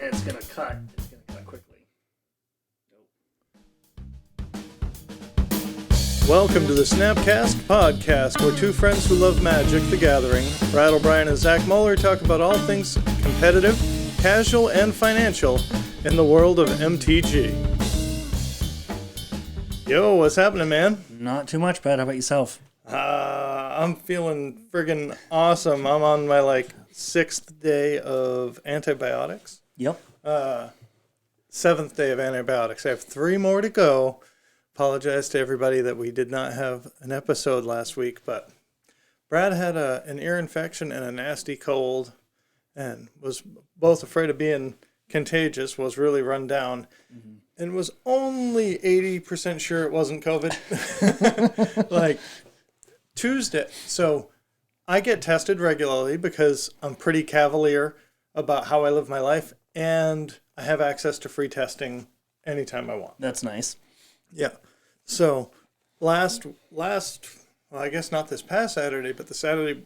it's gonna cut. It's gonna cut quickly. Welcome to the SnapCast podcast, where two friends who love Magic: The Gathering, Brad O'Brien and Zach Muller, talk about all things competitive, casual, and financial in the world of MTG. Yo, what's happening, man? Not too much, Brad. How about yourself? I'm feeling friggin' awesome. I'm on my, 6th day of antibiotics. Yep. 7th day of antibiotics. I have 3 more to go. Apologize to everybody that we did not have an episode last week, but Brad had an ear infection and a nasty cold and was both afraid of being contagious, was really run down, and was only 80% sure it wasn't COVID. Tuesday. So I get tested regularly because I'm pretty cavalier about how I live my life, and I have access to free testing anytime I want. That's nice. Yeah. So last, well, I guess not this past Saturday, but the Saturday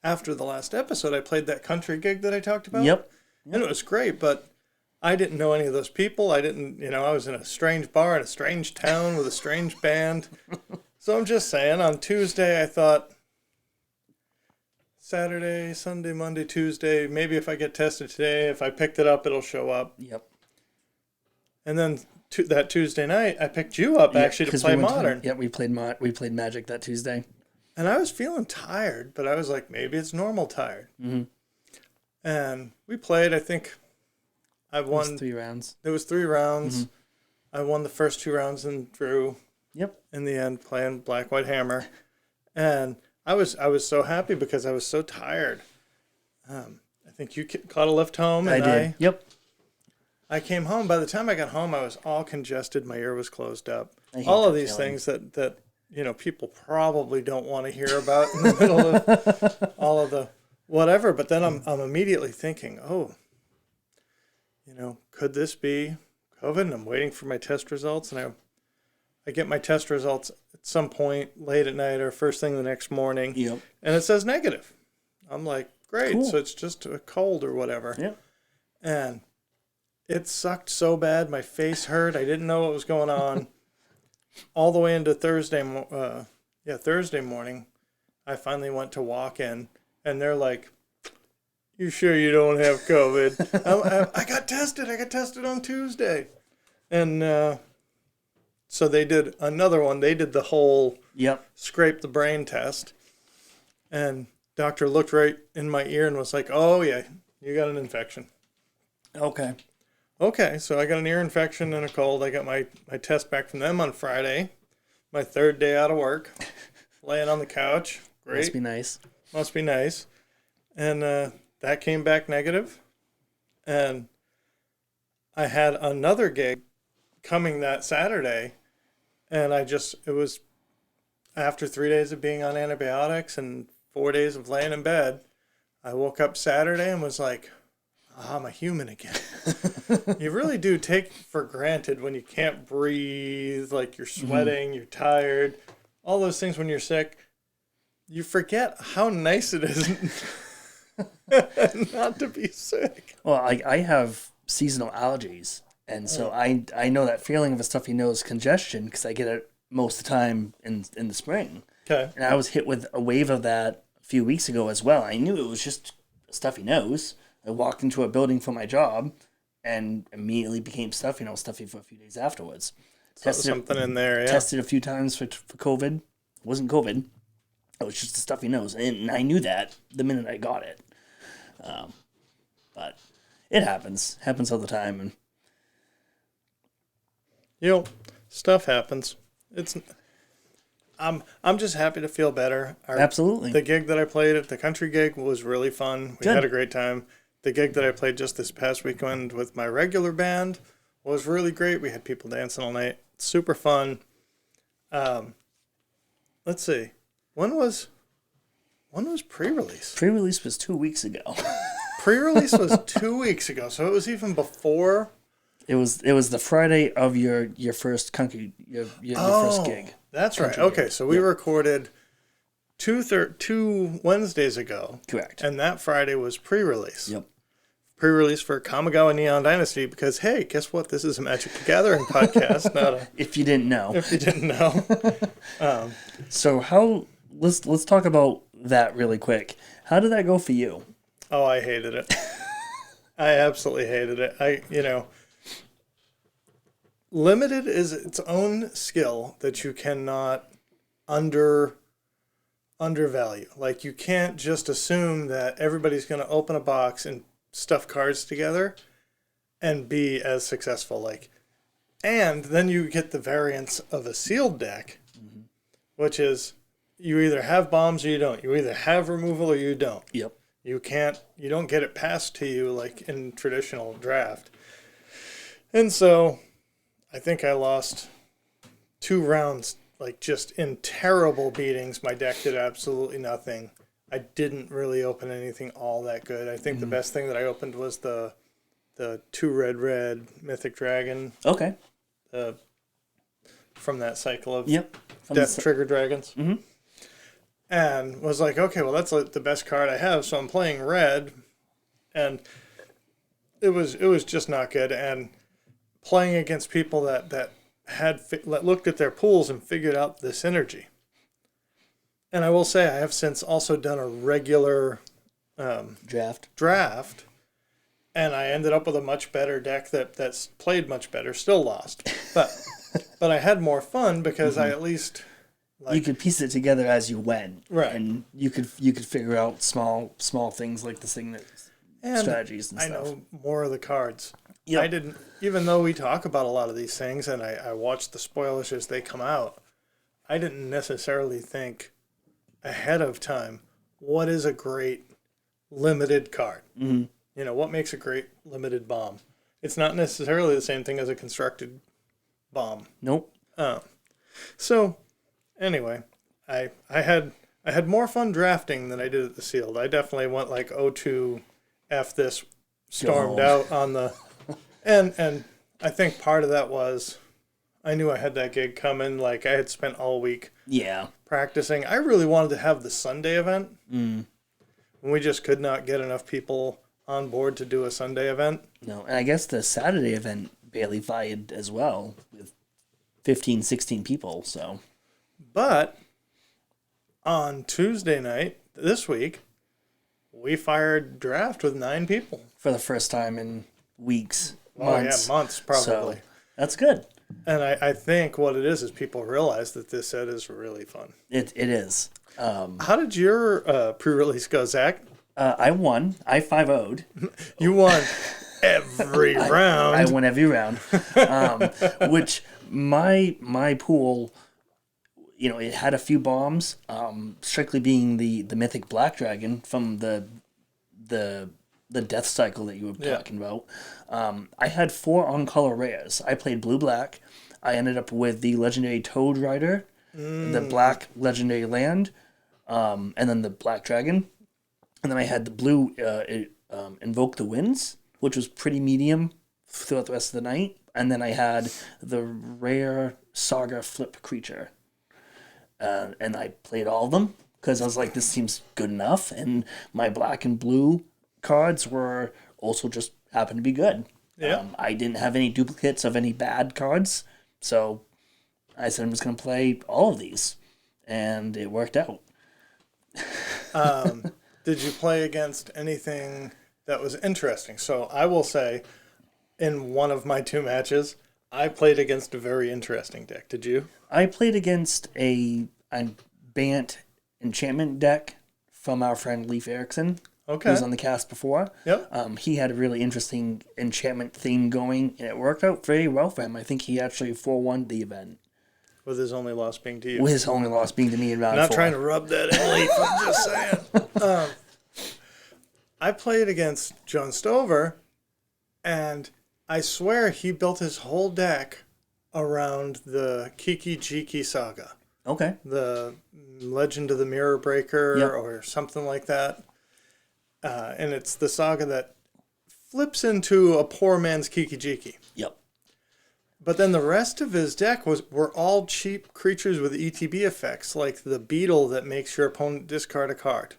after the last episode, I played that country gig that I talked about. Yep. And it was great, but I didn't know any of those people. I didn't, I was in a strange bar in a strange town with a strange band. So I'm just saying, on Tuesday, I thought Saturday, Sunday, Monday, Tuesday, maybe if I get tested today, if I picked it up, it'll show up. Yep. And then that Tuesday night, I picked you up actually to play Modern. We played Magic that Tuesday. And I was feeling tired, but I was like, maybe it's normal tired. Mm-hmm. And we played, I think I won. It was 3 rounds. There was 3 rounds. Mm-hmm. I won the first 2 rounds and drew. Yep. In the end, playing Black White Hammer. And I was so happy because I was so tired. I think you caught a lift home. And I did. Yep. I came home. By the time I got home, I was all congested. My ear was closed up. All of these things that people probably don't want to hear about in the middle of all of the whatever. But then I'm immediately thinking, could this be COVID? And I'm waiting for my test results, and I get my test results at some point late at night or first thing the next morning. Yep. And it says negative. I'm like, great. Cool. So it's just a cold or whatever. Yep. And it sucked so bad. My face hurt. I didn't know what was going on. All the way into Thursday morning, I finally went to walk in, and they're like, "You sure you don't have COVID?" I got tested. I got tested on Tuesday. And so they did another one. They did the whole scrape the brain test. And doctor looked right in my ear and was like, "Oh, yeah, you got an infection." Okay, so I got an ear infection and a cold. I got my test back from them on Friday, my 3rd day out of work, laying on the couch. Great. Must be nice. And that came back negative. And I had another gig coming that Saturday, and it was after 3 days of being on antibiotics and 4 days of laying in bed, I woke up Saturday and was like, I'm a human again. You really do take for granted when you can't breathe, like you're sweating, you're tired, all those things when you're sick. You forget how nice it is not to be sick. Well, I have seasonal allergies, and so I know that feeling of a stuffy nose congestion because I get it most of the time in the spring. Okay. And I was hit with a wave of that a few weeks ago as well. I knew it was just a stuffy nose. I walked into a building for my job and immediately became stuffy for a few days afterwards. Tested something in there, yeah. Tested a few times for COVID. It wasn't COVID. It was just a stuffy nose. And I knew that the minute I got it. But it happens. Happens all the time. And stuff happens. I'm just happy to feel better. Absolutely. The gig that I played at the country gig was really fun. We had a great time. The gig that I played just this past weekend with my regular band was really great. We had people dancing all night. Super fun. Let's see. When was pre-release? Pre-release was 2 weeks ago. Pre-release was 2 weeks ago, so it was even before. It was the Friday of your first country your first gig. That's right. Okay, so we recorded two Wednesdays ago. Correct. And that Friday was pre-release. Yep. pre-release for Kamigawa Neon Dynasty because, hey, guess what? This is a Magic the Gathering podcast, not a... If you didn't know. If you didn't know. So let's talk about that really quick. How did that go for you? Oh, I hated it. I absolutely hated it. Limited is its own skill that you cannot undervalue. Like, you can't just assume that everybody's going to open a box and stuff cards together and be as successful. And then you get the variance of a sealed deck, which is you either have bombs or you don't. You either have removal or you don't. Yep. You don't get it passed to you like in traditional draft. And so I think I lost 2 rounds, like just in terrible beatings. My deck did absolutely nothing. I didn't really open anything all that good. I think the best thing that I opened was the 2 red Mythic Dragon. Okay. From that cycle of from Death Trigger Dragons. Mm-hmm. And was like, okay, well, that's like the best card I have, so I'm playing red. And it was just not good. And playing against people that looked at their pools and figured out the synergy. And I will say I have since also done a regular draft, and I ended up with a much better deck that's played much better. Still lost, but I had more fun because I at least you could piece it together as you went, right? And you could figure out small things like the thing strategies and stuff. I know more of the cards. Yep. I didn't, even though we talk about a lot of these things, and I watch the spoilers as they come out. I didn't necessarily think ahead of time what is a great limited card. Mm-hmm. What makes a great limited bomb. It's not necessarily the same thing as a constructed bomb. Nope. So anyway, I had more fun drafting than I did at the sealed. I definitely went like 0-2 F this, stormed out on the and I think part of that was I knew I had that gig coming. Like, I had spent all week practicing. I really wanted to have the Sunday event. And we just could not get enough people on board to do a Sunday event. No, and I guess the Saturday event barely fired as well with 15, 16 people. So, but on Tuesday night this week, we fired draft with 9 people for the first time in weeks. Months. Yeah, months probably. So, that's good. And I think what it is people realize that this set is really fun. It is. How did your pre-release go, Zach? I won. I 5-0'd. You won every round. I won every round. Which my pool, it had a few bombs. Strictly being the Mythic Black Dragon from the death cycle that you were talking about. I had 4 on-color rares. I played blue-black. I ended up with the legendary Toad Rider, the black legendary land, and then the black dragon. And then I had the blue Invoke the Winds, which was pretty medium throughout the rest of the night. And then I had the rare Saga Flip creature. And I played all of them because I was like, this seems good enough. And my black and blue cards were also just happened to be good. Yeah. I didn't have any duplicates of any bad cards, so I said I'm just going to play all of these, and it worked out. Did you play against anything that was interesting? So I will say, in one of my 2 matches, I played against a very interesting deck. Did you? I played against a Bant enchantment deck from our friend Leif Erickson. Okay. Who was on the cast before. Yep. He had a really interesting enchantment theme going, and it worked out very well for him. I think he actually 4-1 the event. With his only loss being to you. With his only loss being to me in round 4. Not trying to rub that in, Leif. I'm just saying. I played against John Stover, and I swear he built his whole deck around the Kiki Jiki saga. Okay. The Legend of the Mirror Breaker or something like that. And it's the saga that flips into a poor man's Kiki Jiki. Yep. But then the rest of his deck were all cheap creatures with ETB effects, like the beetle that makes your opponent discard a card.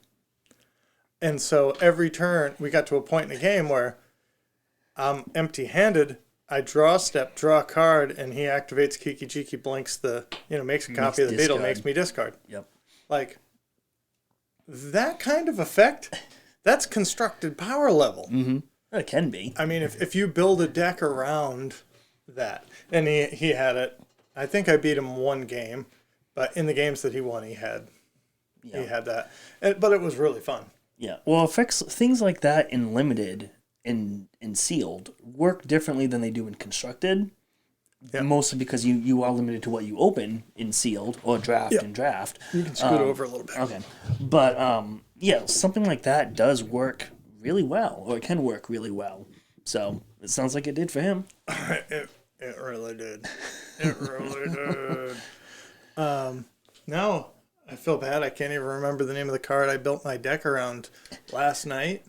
And so every turn, we got to a point in the game where empty-handed, I draw a step, draw a card, and he activates Kiki Jiki, blinks makes a copy of the beetle, makes me discard. Yep. Like, that kind of effect, that's constructed power level. Mm-hmm. It can be. I mean, if you build a deck around that, and he had it, I think I beat him one game, but in the games that he won, he had that. But it was really fun. Yeah. Well, effects, things like that in Limited and in Sealed work differently than they do in Constructed. Yeah. Mostly because you are limited to what you open in Sealed or draft in draft. You can scoot over a little bit. Okay. But, yeah, something like that does work really well, or it can work really well. So, it sounds like it did for him. It really did. It really did. Now, I feel bad. I can't even remember the name of the card I built my deck around last night.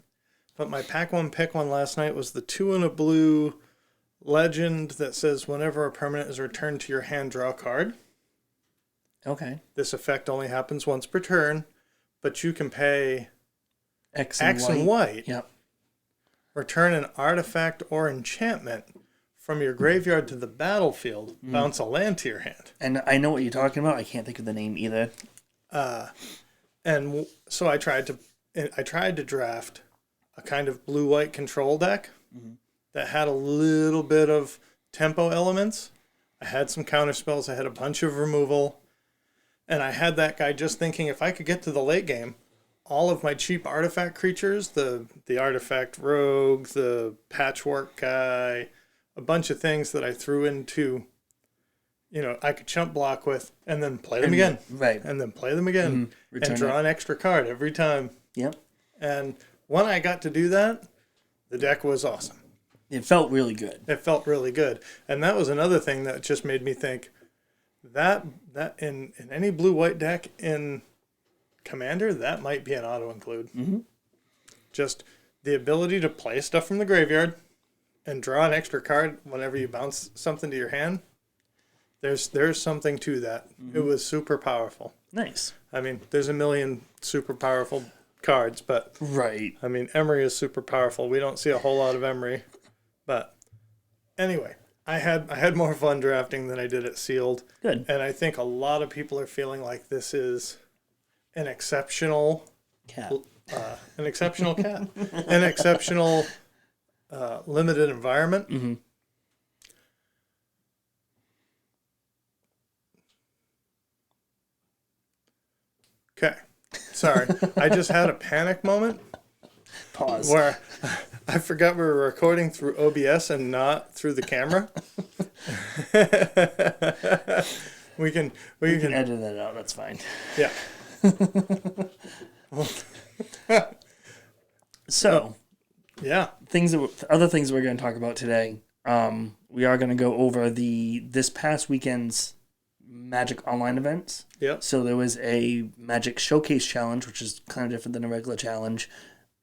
But my pack one, pick one last night was the 2 and a blue legend that says whenever a permanent is returned to your hand, draw a card. Okay. This effect only happens once per turn, but you can pay X and white. Yep. Return an artifact or enchantment from your graveyard to the battlefield. Bounce a land to your hand. And I know what you're talking about. I can't think of the name either. And so I tried to draft a kind of blue-white control deck that had a little bit of tempo elements. I had some counter spells. I had a bunch of removal. And I had that guy just thinking if I could get to the late game, all of my cheap artifact creatures, the artifact rogue, the patchwork guy, a bunch of things that I threw into, I could chump block with and then play them again. Right. And then play them again. And draw an extra card every time. Yep. And when I got to do that, the deck was awesome. It felt really good. It felt really good. And that was another thing that just made me think that in any blue-white deck in Commander, that might be an auto-include. Mm-hmm. Just the ability to play stuff from the graveyard and draw an extra card whenever you bounce something to your hand. There's something to that. Mm-hmm. It was super powerful. Nice. I mean, there's a million super powerful cards, but right. I mean, Emery is super powerful. We don't see a whole lot of Emery, but anyway, I had more fun drafting than I did at Sealed. Good. And I think a lot of people are feeling like this is an exceptional cat, an exceptional limited environment. Mm-hmm. Okay. Sorry. I just had a panic moment. Pause. Where I forgot we were recording through OBS and not through the camera. we can edit that out. That's fine. Yeah. So, yeah. Other things we're going to talk about today. We are going to go over this past weekend's Magic Online events. Yep. So there was a Magic Showcase Challenge, which is kind of different than a regular challenge.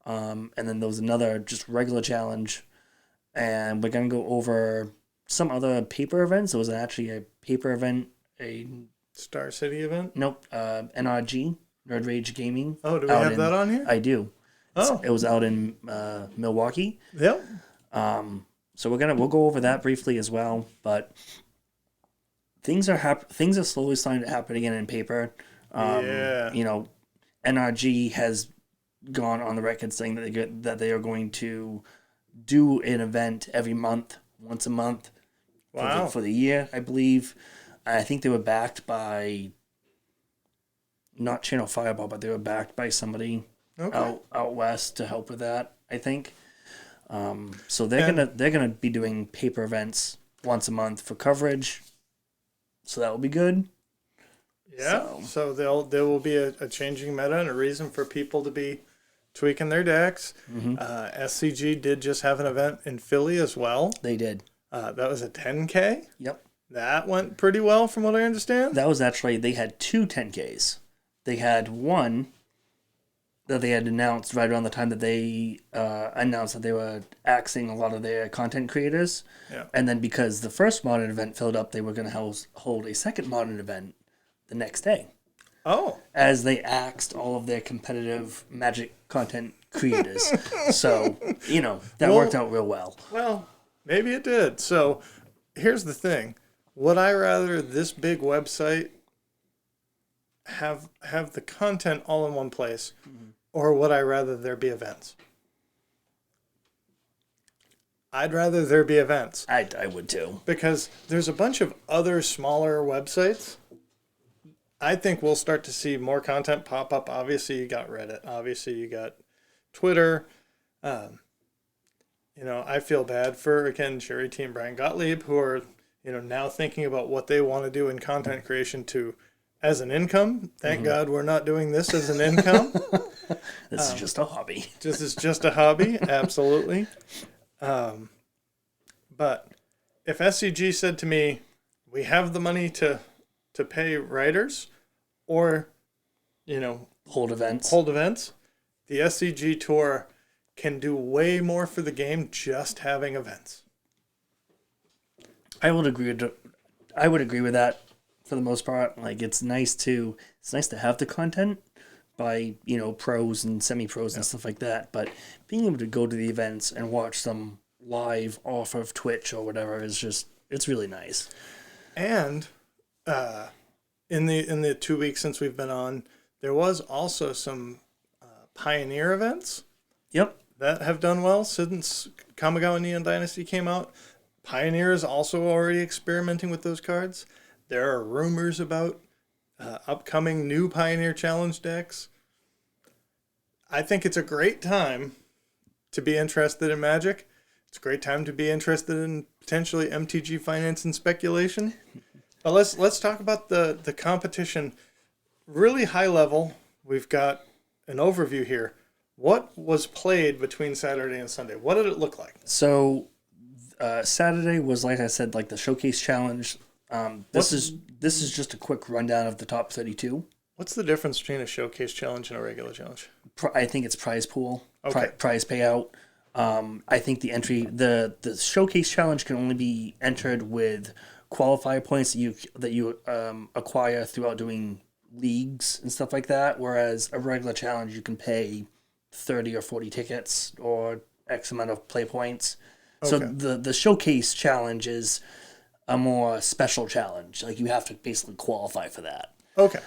And then there was another just regular challenge. And we're going to go over some other paper events. There was actually a paper event, a Star City event? Nope. NRG, Nerd Rage Gaming. Oh, do we have that on here? I do. Oh. It was out in Milwaukee. Yep. So we'll go over that briefly as well, but things are slowly starting to happen again in paper. Yeah. NRG has gone on the record saying that they are going to do an event every month, once a month. Wow. For the year, I believe. I think they were backed by not Channel Fireball, but they were backed by somebody out west to help with that, I think. So they're gonna be doing paper events once a month for coverage. So that will be good. Yeah. So there will be a changing meta and a reason for people to be tweaking their decks. Mm-hmm. SCG did just have an event in Philly as well. They did. That was a 10K. Yep. That went pretty well from what I understand. That was actually, they had 2 10Ks. They had one that they had announced right around the time that they announced that they were axing a lot of their content creators. Yeah. And then because the first modern event filled up, they were going to hold a second modern event the next day. Oh. As they axed all of their competitive Magic content creators. So, that worked out real well. Well, maybe it did. So here's the thing. Would I rather this big website have the content all in one place, or would I rather there be events? I'd rather there be events. I would too. Because there's a bunch of other smaller websites. I think we'll start to see more content pop up. Obviously, you got Reddit. Obviously, you got Twitter. I feel bad for, again, Sherry T and Brian Gottlieb, who are, now thinking about what they want to do in content creation as an income. Thank God we're not doing this as an income. This is just a hobby. This is just a hobby, absolutely. But if SCG said to me, we have the money to pay writers or, hold events, the SCG tour can do way more for the game just having events. I would agree with that for the most part. Like, it's nice to have the content by, pros and semi-pros and stuff like that. But being able to go to the events and watch them live off of Twitch or whatever it's really nice. And in the 2 weeks since we've been on, there was also some Pioneer events. Yep. That have done well since Kamigawa Neon Dynasty came out. Pioneer is also already experimenting with those cards. There are rumors about upcoming new Pioneer Challenge decks. I think it's a great time to be interested in Magic. It's a great time to be interested in potentially MTG finance and speculation. But let's talk about the competition. Really high level. We've got an overview here. What was played between Saturday and Sunday? What did it look like? So Saturday was, like I said, like the Showcase Challenge. This is just a quick rundown of the top 32. What's the difference between a Showcase Challenge and a regular challenge? I think it's prize pool, okay. Prize payout. I think the Showcase Challenge can only be entered with qualifier points that you acquire throughout doing leagues and stuff like that, whereas a regular challenge you can pay 30 or 40 tickets or X amount of play points. Okay. So the Showcase Challenge is a more special challenge. Like, you have to basically qualify for that. Okay.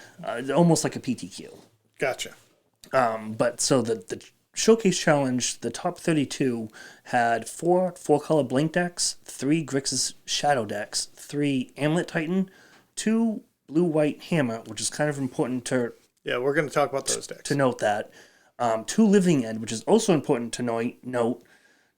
Almost like a PTQ. Gotcha. But so the Showcase Challenge, the top 32 had 4 color Blink decks, 3 Grixis Shadow decks, 3 Amulet Titan, 2 Blue-White Hammer, which is kind of important to... Yeah, we're going to talk about those decks. To note that. 2 Living End, which is also important to note,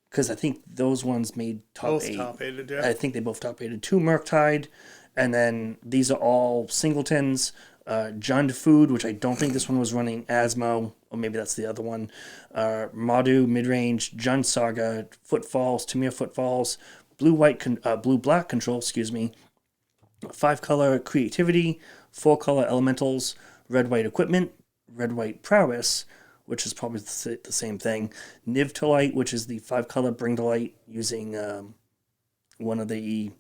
because I think those ones made top 8. Both top 8, yeah. I think they both top 8. 2 Murktide, and then these are all singletons. Jund Food, which I don't think this one was running Asmo, or maybe that's the other one. Madu, Midrange, Jund Saga, Footfalls, Tamir Footfalls, Blue-Black Control, 5 color Creativity, 4 color Elementals, Red-White Equipment, Red-White Prowess, which is probably the same thing. Niv to Light, which is the 5 color Bring to Light, using one of the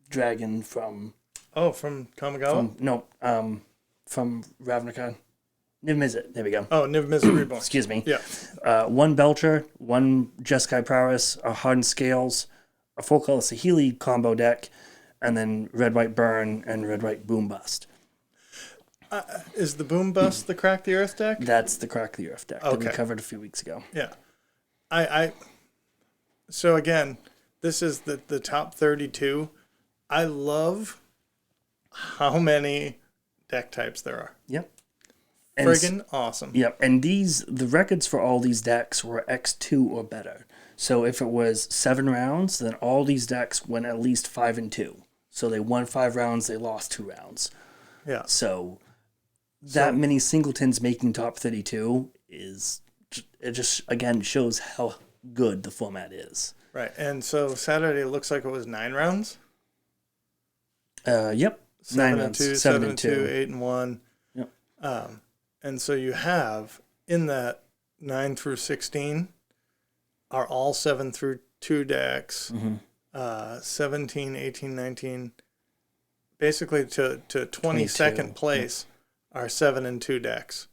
dragon from... Oh, from Kamigawa? From Ravnica. Niv Mizzet, there we go. Oh, Niv Mizzet Reborn. Excuse me. Yeah. 1 Belcher, 1 Jeskai Prowess, a Hardened Scales, a 4 color Sahili combo deck, and then Red-White Burn and Red-White Boom Bust. Is the Boom Bust the Crack the Earth deck? That's the Crack the Earth deck that we covered a few weeks ago. Yeah. So again, this is the top 32. I love how many deck types there are. Yep. Friggin' awesome. Yep. And the records for all these decks were X2 or better. So if it was 7 rounds, then all these decks went at least 5-2. So they won 5 rounds, they lost 2 rounds. Yeah. So that many singletons making top 32 it just again shows how good the format is. Right. And so Saturday looks like it was 9 rounds. Yep. 7 and 2, 7 and 2, 8 and 1. Yep. And so you have in that 9 through 16 are all 7 through 2 decks. 17, 18, 19. Basically to 22nd place are 7 and 2 decks.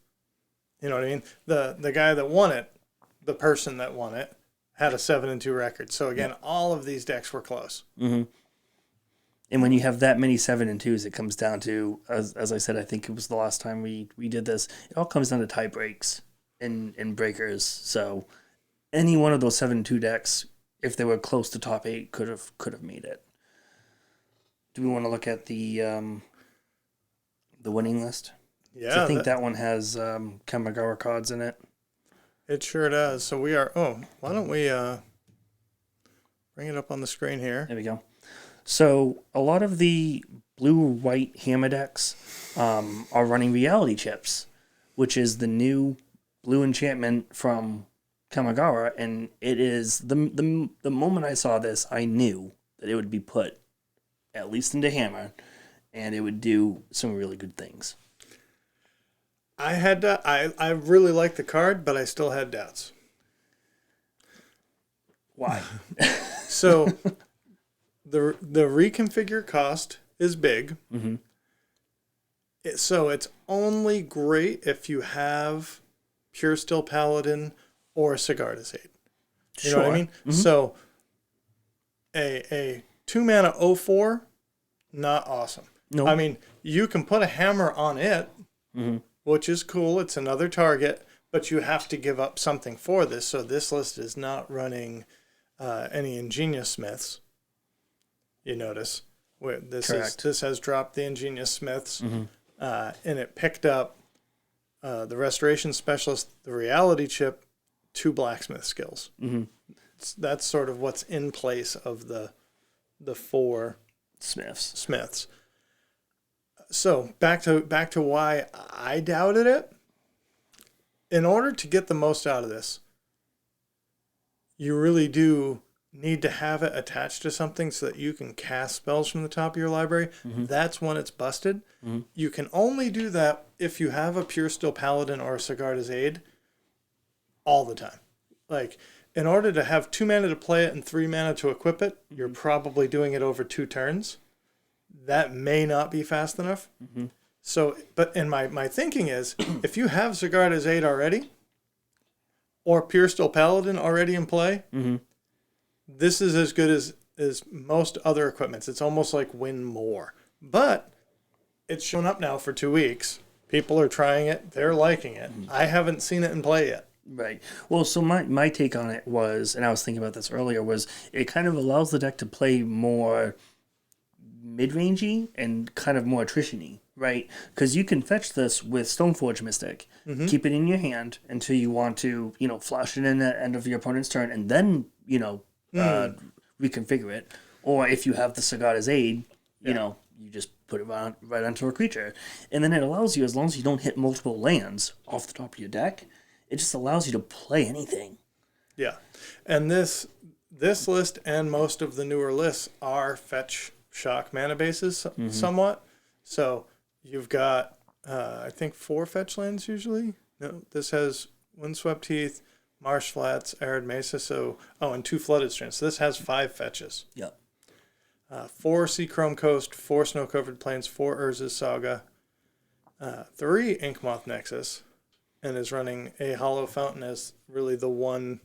You know what I mean? The guy that won it, the person that won it, had a 7-2 record. So again, all of these decks were close. Mm-hmm. And when you have that many 7-2s, it comes down to, as I said, I think it was the last time we did this, it all comes down to tie breaks and breakers. So any one of those 7-2 decks, if they were close to top 8, could have made it. Do we want to look at the winning list? Yeah. I think that one has Kamigawa cards in it. It sure does. So we are... Oh, why don't we bring it up on the screen here? There we go. So a lot of the blue-white hammer decks are running reality chips, which is the new blue enchantment from Kamigawa, and it is the moment I saw this, I knew that it would be put at least into hammer, and it would do some really good things. I really liked the card, but I still had doubts. Why? So the reconfigure cost is big. Mm-hmm. So it's only great if you have Pure Steel Paladin or Sigarda's Aid. You know what I mean? Mm-hmm. So a 2-mana 0/4, not awesome. Nope. I mean, you can put a hammer on it, mm-hmm. which is cool. It's another target, but you have to give up something for this. So this list is not running any Ingenious Smiths. You notice where this has dropped the Ingenious Smiths, mm-hmm. And it picked up the Restoration Specialist, the Reality Chip, 2 Blacksmith skills. Mm-hmm. That's sort of what's in place of the 4 Smiths. So back to why I doubted it. In order to get the most out of this, you really do need to have it attached to something so that you can cast spells from the top of your library. Mm-hmm. That's when it's busted. Mm-hmm. You can only do that if you have a Pure Steel Paladin or a Sigarda's Aid all the time. Like, in order to have 2 mana to play it and 3 mana to equip it, mm-hmm. you're probably doing it over 2 turns. That may not be fast enough. Mm-hmm. So, but in my thinking is, if you have Sigarda's Aid already, or Pure Steel Paladin already in play, mm-hmm. this is as good as most other equipments. It's almost like win more. But it's shown up now for 2 weeks. People are trying it. They're liking it. Mm-hmm. I haven't seen it in play yet. Right. Well, so my take on it was, and I was thinking about this earlier, was it kind of allows the deck to play more mid-rangey and kind of more attrition-y, right? Because you can fetch this with Stoneforge Mystic, mm-hmm. keep it in your hand until you want to, flash it in at the end of your opponent's turn, and then, reconfigure it. Or if you have the Sigarda's Aid, you just put it right onto a creature. And then it allows you, as long as you don't hit multiple lands off the top of your deck, it just allows you to play anything. Yeah. And this list and most of the newer lists are fetch shock mana bases mm-hmm. somewhat. So you've got, I think, 4 fetch lands usually. No, this has Windswept Heath, Marsh Flats, Arid Mesa, and 2 Flooded Strands. So this has 5 fetches. Yep. 4 Seachrome Coast, 4 Snow-Covered Plains, 4 Urza's Saga, 3 Inkmoth Nexus, and is running a Hollow Fountain as really the one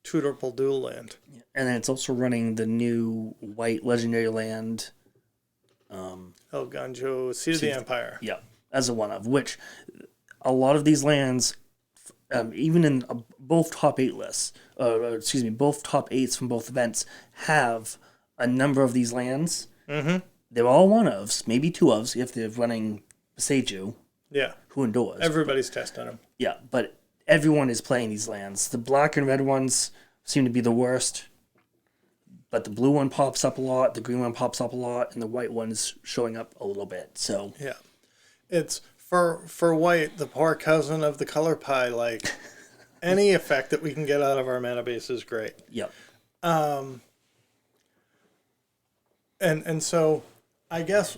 tutorable dual land. And then it's also running the new white legendary land. El Ganjo, Seed of the Empire. Yeah, as a one of, which a lot of these lands, even in both top 8 lists, both top 8s from both events, have a number of these lands. Mm-hmm. They're all one ofs, maybe 2 ofs if they're running Seiju. Yeah. Who endures. Everybody's testing them. Yeah, but everyone is playing these lands. The black and red ones seem to be the worst, but the blue one pops up a lot, the green one pops up a lot, and the white one is showing up a little bit. So yeah, it's for white, the poor cousin of the color pie. Like any effect that we can get out of our mana base is great. Yep. And so I guess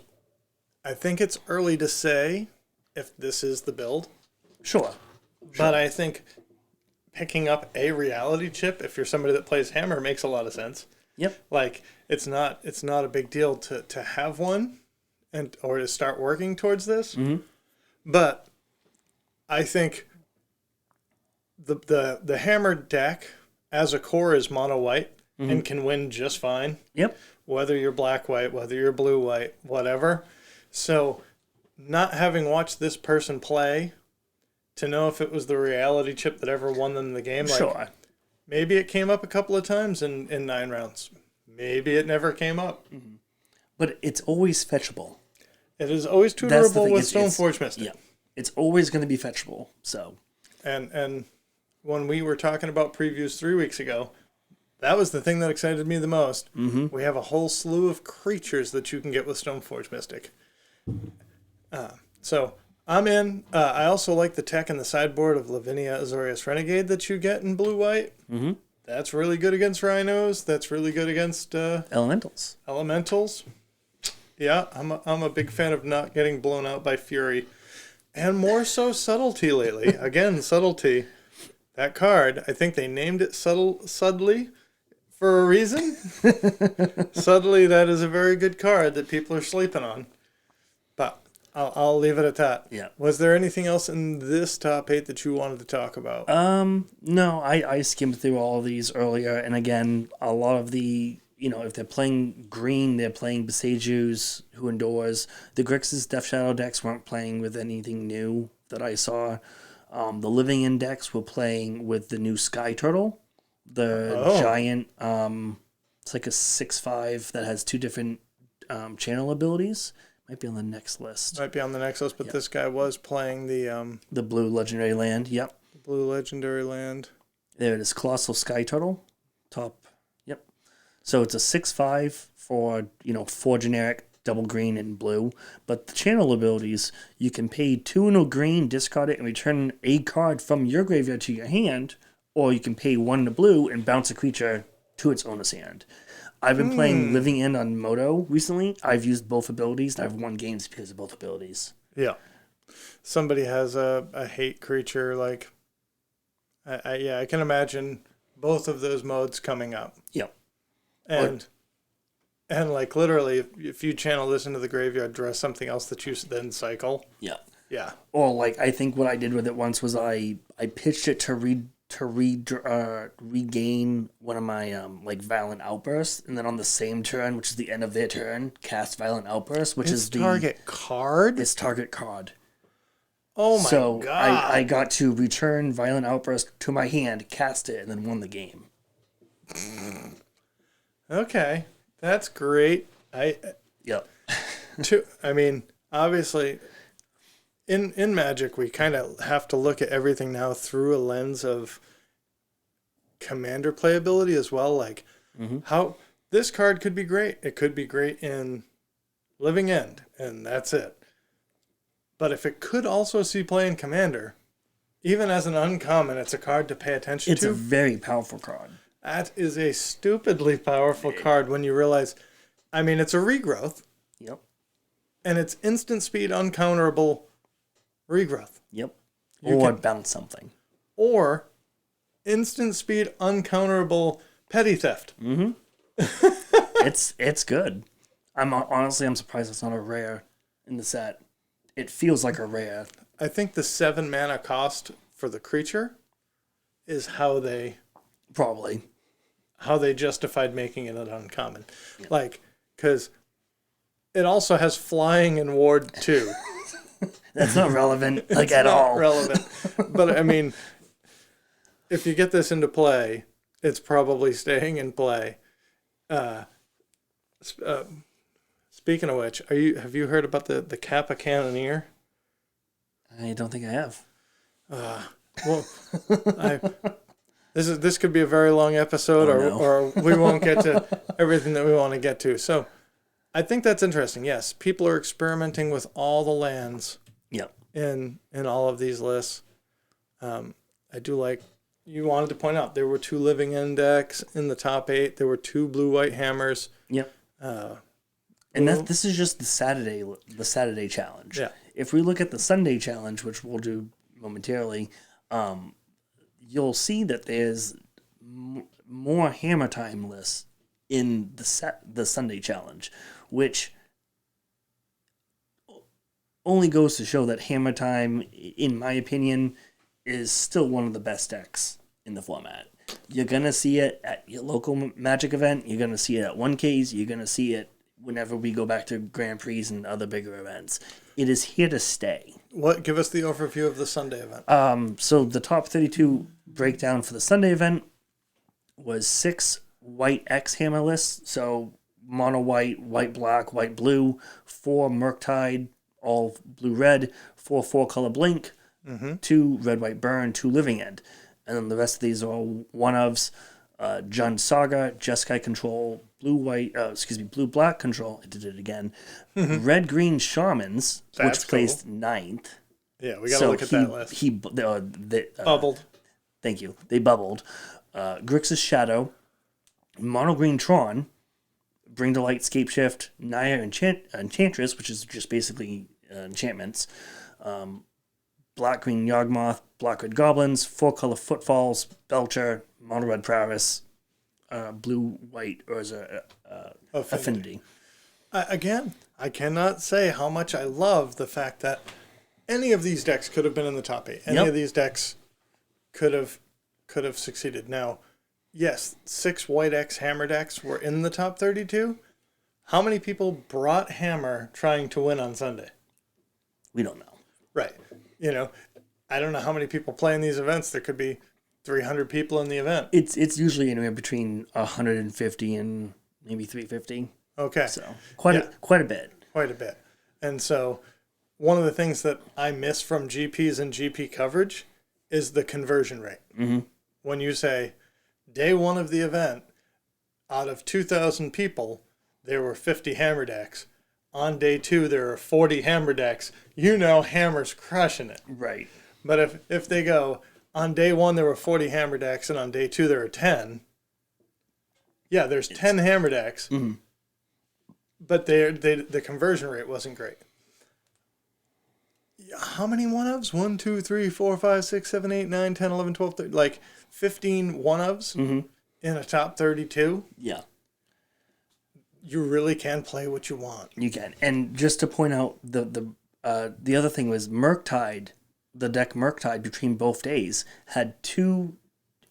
I think it's early to say if this is the build. Sure. But I think picking up a reality chip, if you're somebody that plays Hammer, makes a lot of sense. Yep. Like it's not a big deal to have one or to start working towards this. Mm-hmm. But I think the hammered deck as a core is mono white and can win just fine. Yep. Whether you're black white, whether you're blue white, whatever. So, not having watched this person play to know if it was the reality chip that ever won them the game. Like, Sure. Maybe it came up a couple of times in 9 rounds. Maybe it never came up. Mm-hmm. But it's always fetchable. It is always tutorable with Stoneforge Mystic. Yeah. It's always going to be fetchable. So. And when we were talking about previews 3 weeks ago, that was the thing that excited me the most. Mm-hmm. We have a whole slew of creatures that you can get with Stoneforge Mystic. So I'm in. I also like the tech in the sideboard of Lavinia Azorius Renegade that you get in blue-white. Mm-hmm. That's really good against rhinos. That's really good against elementals. Yeah, I'm a big fan of not getting blown out by Fury. And more so Subtlety lately. Again, Subtlety. That card, I think they named it Subtly for a reason. Subtly, that is a very good card that people are sleeping on. But I'll leave it at that. Yeah. Was there anything else in this top 8 that you wanted to talk about? No, I skimmed through all of these earlier, and again, a lot of the, if they're playing green, they're playing Besagus, Who Endures. The Grixis Death Shadow decks weren't playing with anything new that I saw. The Living Index were playing with the new Sky Turtle, the giant, it's like a 6/5 that has 2 different channel abilities. Might be on the next list. But this guy was playing the blue legendary land. Yep. The blue legendary land. There it is, Colossal Sky Turtle. Top. Yep. So it's a 6/5 for 4 generic, double green and blue. But the channel abilities, you can pay 2 in a green, discard it, and return a card from your graveyard to your hand, or you can pay 1 in a blue and bounce a creature to its owner's hand. I've been playing Living End on Moto recently. I've used both abilities, and I've won games because of both abilities. Yeah. Somebody has a hate creature, like... I can imagine both of those modes coming up. Yep. And like literally, if you channel this into the graveyard, draw something else that you then cycle. Yeah. Yeah. Or like I think what I did with it once was I pitched it to regain one of my Violent Outbursts, and then on the same turn, which is the end of their turn, cast Violent Outburst, which is the target card. It's target card. Oh my god! So I got to return Violent Outburst to my hand, cast it, and then won the game. Okay, that's great. Yep. Obviously, in Magic, we kind of have to look at everything now through a lens of commander playability as well. Like how this card could be great. It could be great in Living End, and that's it. But if it could also see play in Commander, even as an uncommon, it's a card to pay attention to. It's a very powerful card. That is a stupidly powerful card when you realize, it's a regrowth. Yep. And it's instant speed, uncounterable regrowth. Yep. Or bounce something. Or instant speed, uncounterable petty theft. Mm-hmm. It's good. I'm surprised it's not a rare in the set. It feels like a rare. I think the 7 mana cost for the creature is how they justified making it an uncommon. Yeah. Because it also has flying and ward too. That's not relevant, at all. Relevant. But if you get this into play, it's probably staying in play. Speaking of which, have you heard about the Kappa Cannoneer? I don't think I have. This could be a very long episode, or we won't get to everything that we want to get to. So, I think that's interesting. Yes, people are experimenting with all the lands. Yep. In all of these lists, I do like. You wanted to point out there were 2 Living Index in the top 8. There were 2 blue-white hammers. Yep. And this is just the Saturday challenge. Yeah. If we look at the Sunday challenge, which we'll do momentarily, you'll see that there's more Hammer Time lists in the Sunday challenge, which only goes to show that Hammer Time, in my opinion, is still one of the best decks in the format. You're going to see it at your local Magic event. You're going to see it at 1Ks. You're going to see it whenever we go back to Grand Prix and other bigger events. It is here to stay. Give us the overview of the Sunday event. So the top 32 breakdown for the Sunday event was 6 white X hammer lists. So mono white, white black, white blue, 4 Murktide, all blue red, 4 4-color blink, 2 red white burn, 2 living end. And then the rest of these are all one-ofs. Jund Saga, Jeskai control, blue black control. I did it again. Red green Shamans, That's which placed 9th. Yeah, we got to look at that list. He Bubbled. Thank you. They bubbled. Grixis Shadow, mono green Tron, Bring to Light, Scape Shift, Naya Enchantress, which is just basically enchantments. Black green Yawgmoth, black red Goblins, 4-color Footfalls, Belcher, mono red Prowess, blue white Urza Affinity. Again, I cannot say how much I love the fact that any of these decks could have been in the top 8. Any of these decks could have succeeded. Now, yes, 6 white X hammer decks were in the top 32. How many people brought hammer trying to win on Sunday? We don't know. Right. You know, I don't know how many people play in these events. There could be 300 people in the event. It's usually anywhere between 150 and maybe 350. Okay. So quite a bit. Quite a bit. And so one of the things that I miss from GPs and GP coverage is the conversion rate. Mm-hmm. When you say day one of the event, out of 2,000 people, there were 50 hammer decks. On day 2, there are 40 hammer decks. You know Hammer's crushing it. Right. But if they go, on day 1 there were 40 hammer decks, and on day 2 there are 10. Yeah, there's 10 hammer decks. Mm-hmm. But the conversion rate wasn't great. How many one-ofs? 1, 2, 3, 4, 5, 6, 7, 8, 9, 10, 11, 12, 13, like 15 one-ofs in a top 32? Yeah. You really can play what you want. You can. And just to point out, the other thing was Murktide, the deck Murktide between both days had 2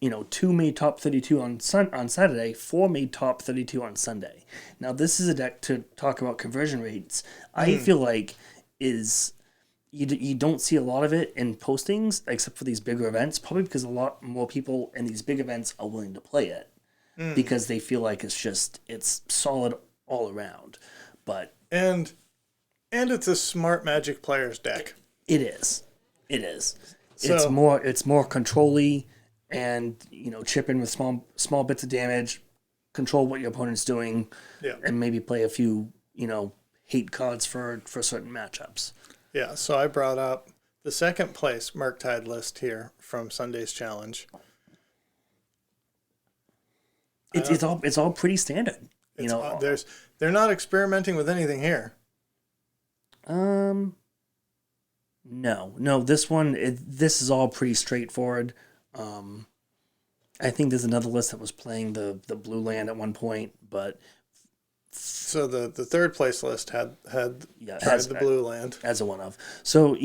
made top 32 on Saturday, 4 made top 32 on Sunday. Now, this is a deck to talk about conversion rates. I feel like you don't see a lot of it in postings, except for these bigger events, probably because a lot more people in these big events are willing to play it because they feel like it's solid all around. And it's a smart Magic player's deck. It is. So, It's more control-y and, chip in with small bits of damage, control what your opponent's doing, and maybe play a few, hate cards for certain matchups. Yeah, so I brought up the second place Murktide list here from Sunday's challenge. It's all pretty standard. They're not experimenting with anything here. No. This one, this is all pretty straightforward. I think there's another list that was playing the blue land at one point, but so the third place list had the blue land as a one of. So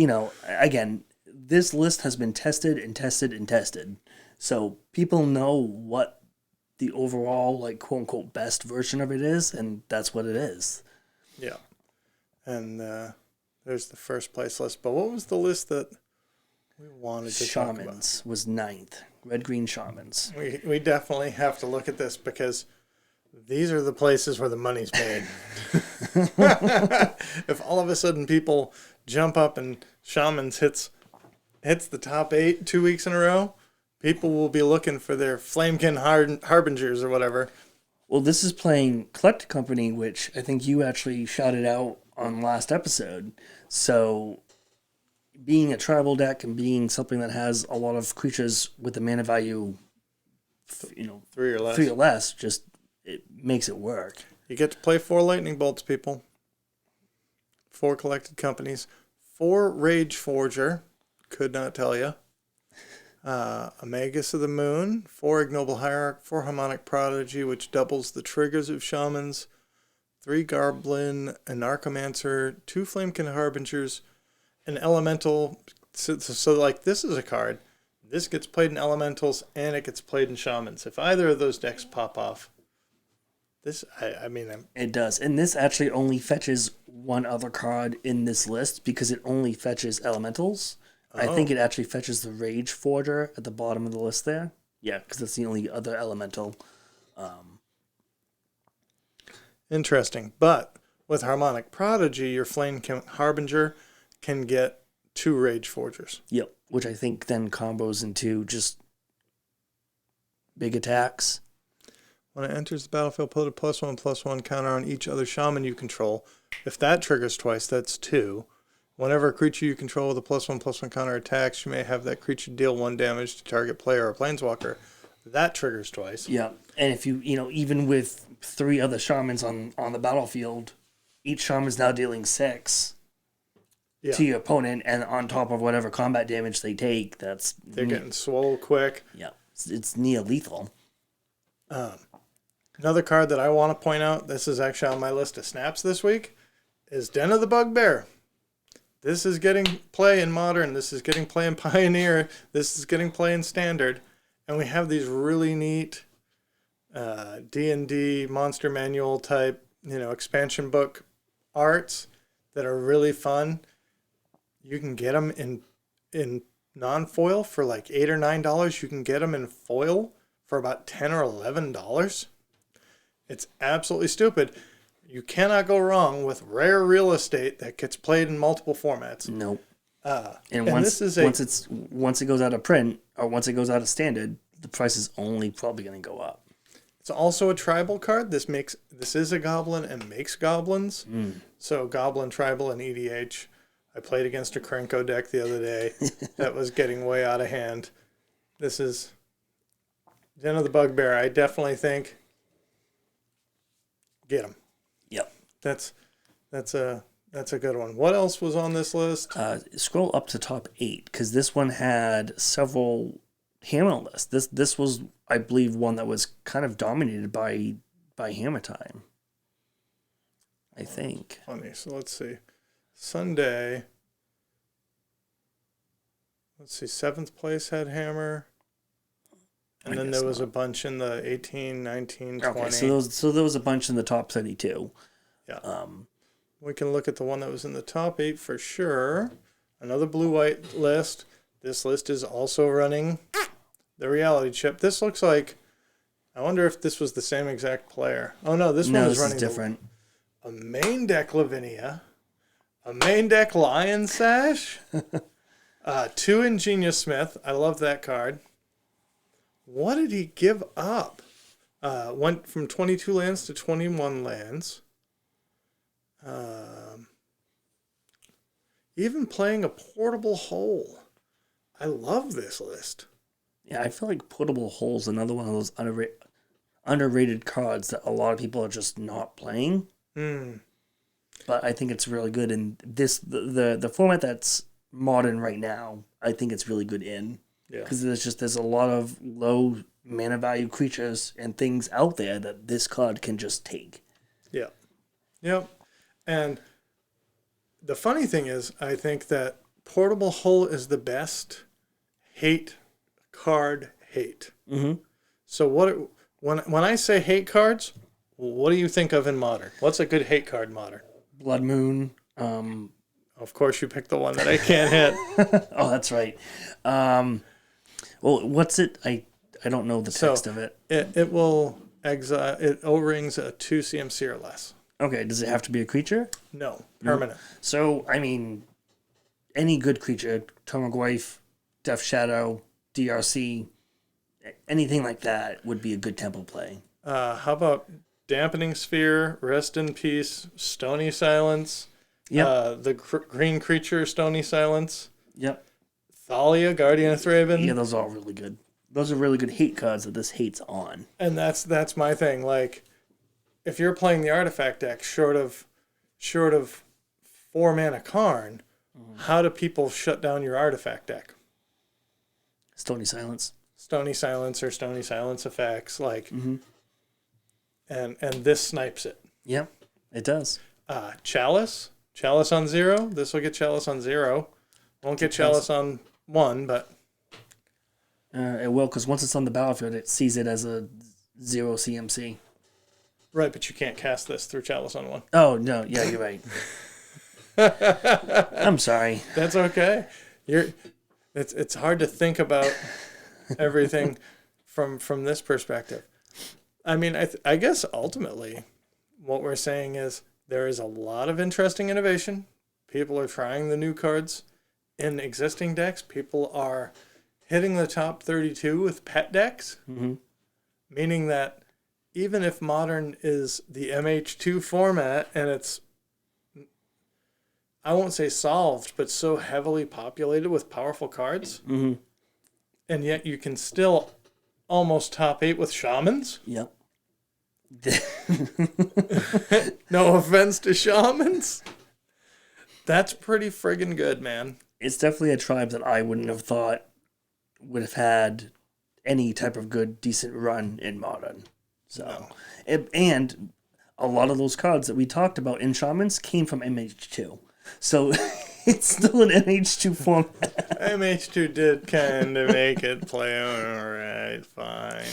again, this list has been tested and tested and tested, so people know what the overall quote unquote best version of it is, and that's what it is. Yeah, and there's the first place list. But what was the list that we wanted to talk about? Shamans was 9th. Red green Shamans. We definitely have to look at this because these are the places where the money's made. If all of a sudden people jump up and Shamans hits the top 8 2 weeks in a row, people will be looking for their Flamekin Harbingers or whatever. Well, this is playing Collect Company, which I think you actually shouted out on last episode. So being a tribal deck and being something that has a lot of creatures with the mana value, 3 or less, just it makes it work. You get to play 4 Lightning Bolts, people. 4 Collected Companies. 4 Rage Forger. Could not tell you. A Magus of the Moon. 4 Ignoble Hierarch. 4 Harmonic Prodigy, which doubles the triggers of Shamans. 3 Goblin. A Narcomancer. 2 Flamekin Harbingers. An Elemental. So this is a card This gets played in elementals and it gets played in shamans. If either of those decks pop off, this, it does. And this actually only fetches one other card in this list because it only fetches elementals. I think it actually fetches the Rage Forger at the bottom of the list there. Yeah, because that's the only other elemental. Interesting. But with Harmonic Prodigy, your Flame Harbinger can get 2 Rage Forgers. Yep, which I think then combos into just big attacks. When it enters the battlefield, put a +1/+1 counter on each other shaman you control. If that triggers twice, that's 2. Whenever a creature you control with a +1/+1 counter attacks, you may have that creature deal 1 damage to target player or planeswalker. That triggers twice. Yeah, and if you even with 3 other shamans on the battlefield, each shaman's now dealing 6 to your opponent, and on top of whatever combat damage they take, they're getting swole quick. Yeah, it's near lethal. Another card that I want to point out, this is actually on my list of snaps this week, is Den of the Bugbear. This is getting play in Modern. This is getting play in Pioneer. This is getting play in Standard. And we have these really neat D&D Monster Manual type, expansion book arts that are really fun. You can get them in non-foil for like $8 or $9. You can get them in foil for about $10 or $11. It's absolutely stupid. You cannot go wrong with rare real estate that gets played in multiple formats. Nope. And once it goes out of print or once it goes out of Standard, the price is only probably going to go up. It's also a tribal card. This is a goblin and makes goblins. So goblin, tribal, and EDH. I played against a Krenko deck the other day that was getting way out of hand. This is Den of the Bugbear. I definitely think get him. Yep. That's a good one. What else was on this list? Scroll up to top 8 because this one had several hammer lists. This was, I believe, one that was kind of dominated by Hammer Time. I think. Funny. So let's see. Sunday. Let's see. 7th place had Hammer. And then there was a bunch in the 18, 19, 20. Okay, so there was a bunch in the top 32. Yeah. We can look at the one that was in the top 8 for sure. Another blue-white list. This list is also running the reality chip. This looks like, I wonder if this was the same exact player. Oh no, this one is running different. A main deck Lavinia, a main deck Lion Sash, 2 Ingenious Smith. I love that card. What did he give up? Went from 22 lands to 21 lands. Even playing a Portable Hole. I love this list. Yeah, I feel like Portable Hole's another one of those underrated cards that a lot of people are just not playing. But I think it's really good. And the format that's Modern right now, I think it's really good in. Yeah. Because there's a lot of low mana value creatures and things out there that this card can just take. Yeah. Yep. And the funny thing is, I think that Portable Hull is the best hate card hate. Mm-hmm. So when I say hate cards, what do you think of in Modern? What's a good hate card in Modern? Blood Moon. Of course, you picked the one that I can't hit. Oh, that's right. Well, what's it? I don't know the text of it. It will exile. It O-rings a 2 CMC or less. Okay, does it have to be a creature? No, permanent. So, I mean, any good creature, Tomagwaif, Death Shadow, DRC, anything like that would be a good tempo play. How about Dampening Sphere, Rest in Peace, Stony Silence, the green creature, Stony Silence. Yep. Thalia, Guardian of Thraben. Yeah, those are all really good. Those are really good hate cards that this hates on. And that's my thing. Like, if you're playing the artifact deck, short of 4 mana Karn, how do people shut down your artifact deck? Stony Silence. Stony Silence or Stony Silence effects, like, and this snipes it. Yep, it does. Chalice on 0. This will get Chalice on 0. Won't get Chalice on 1, but It will, because once it's on the battlefield, it sees it as a 0 CMC. Right, but you can't cast this through Chalice on 1. Oh, no. Yeah, you're right. I'm sorry. That's okay. It's hard to think about everything from this perspective. I mean, I guess ultimately what we're saying is there is a lot of interesting innovation. People are trying the new cards in existing decks. People are hitting the top 32 with pet decks, meaning that even if Modern is the MH2 format and it's, I won't say solved, but so heavily populated with powerful cards, and yet you can still almost top 8 with Shamans. Yep. No offense to Shamans. That's pretty friggin' good, man. It's definitely a tribe that I wouldn't have thought would have had any type of good, decent run in Modern. So, and a lot of those cards that we talked about in Shamans came from MH2. So it's still an MH2 format. MH2 did kind of make it play all right, fine.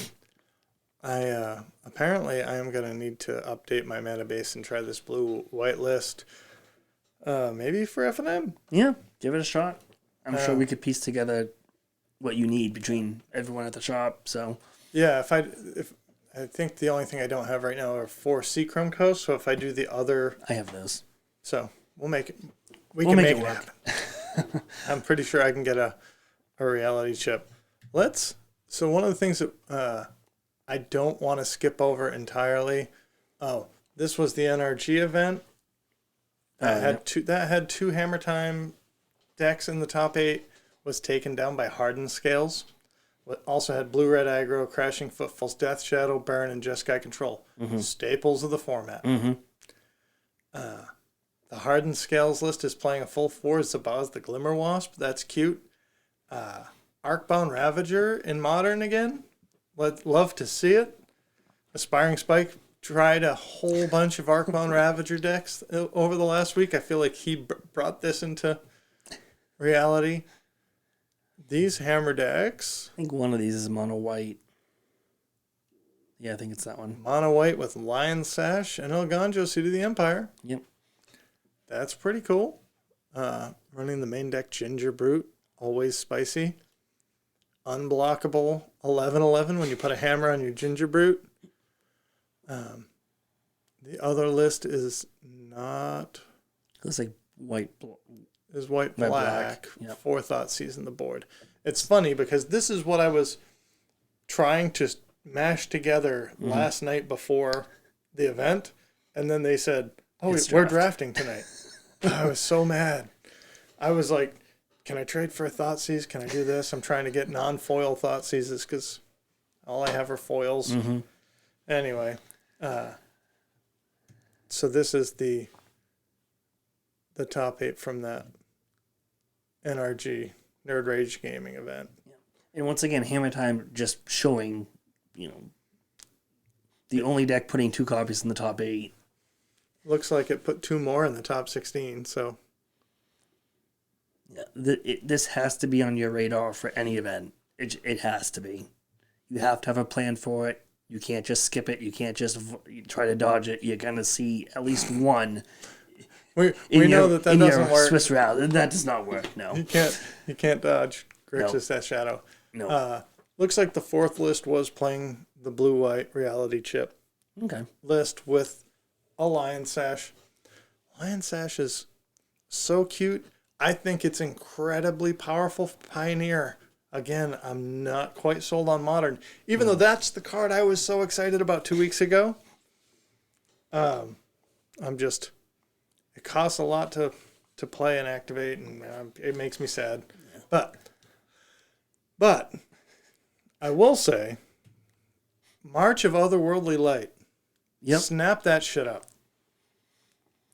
Apparently I am gonna need to update my mana base and try this blue-white list. Maybe for F&M. Yeah, give it a shot. I'm sure we could piece together what you need between everyone at the shop. So yeah, if I think the only thing I don't have right now are 4 Seachrome coasts. So if I do the other, I have those. So we'll make it. We can make it happen. I'm pretty sure I can get a reality chip. So one of the things that I don't want to skip over entirely. Oh, this was the NRG event. That had two Hammer Time decks in the top 8. Was taken down by Hardened Scales. Also had blue-red aggro, Crashing Footfalls, Death Shadow, Burn, and Jeskai Control. Staples of the format. The Hardened Scales list is playing a full 4 Zabaz the Glimmer Wasp. That's cute. Arcbound Ravager in Modern again. Love to see it. Aspiring Spike tried a whole bunch of Arcbound Ravager decks over the last week. I feel like he brought this into reality. These hammer decks. I think one of these is mono white. Yeah, I think it's that one. Mono white with Lion Sash and Elganjo, Seed of the Empire. Yep. That's pretty cool. Running the main deck Ginger Brute, always spicy. Unblockable 11/11 when you put a hammer on your Ginger Brute. The other list is not. It looks like white. Is white Red, black. Yep. Forethought season the board. It's funny because this is what I was trying to mash together last night before the event, and then they said, "Oh, we're drafting tonight." I was so mad. I was like, "Can I trade for a Thoughtseize? Can I do this?" I'm trying to get non-foil Thoughtseizes because all I have are foils. Anyway, so this is the top 8 from that NRG, Nerd Rage Gaming event. And once again, Hammer Time just showing, the only deck putting 2 copies in the top 8. Looks like it put 2 more in the top 16, so. Yeah, this has to be on your radar for any event. It has to be. You have to have a plan for it. You can't just skip it. You can't just try to dodge it. You're going to see at least one. We know that doesn't work. Swiss route. That does not work, no. You can't dodge Grixis Death Shadow. No. Looks like the 4th list was playing the blue-white reality chip list with a Lion Sash. Lion Sash is so cute. I think it's incredibly powerful for Pioneer. Again, I'm not quite sold on Modern. Even though that's the card I was so excited about 2 weeks ago. It costs a lot to play and activate, and it makes me sad. But I will say, March of Otherworldly Light. Yep. Snap that shit up.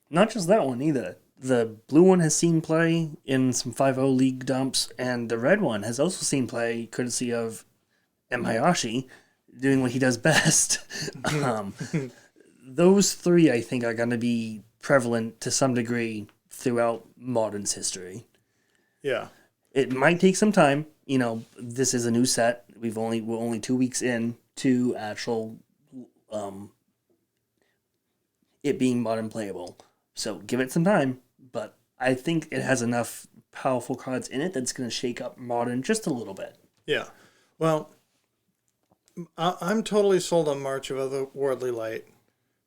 Not just that one either. The blue one has seen play in some 5.0 league dumps, and the red one has also seen play courtesy of M. Hayashi doing what he does best. Those 3, I think, are going to be prevalent to some degree throughout Modern's history. Yeah. It might take some time, you know, this is a new set. We're only 2 weeks in to actual it being modern playable. So give it some time, but I think it has enough powerful cards in it that's going to shake up modern just a little bit. Yeah. Well, I'm totally sold on March of Otherworldly Light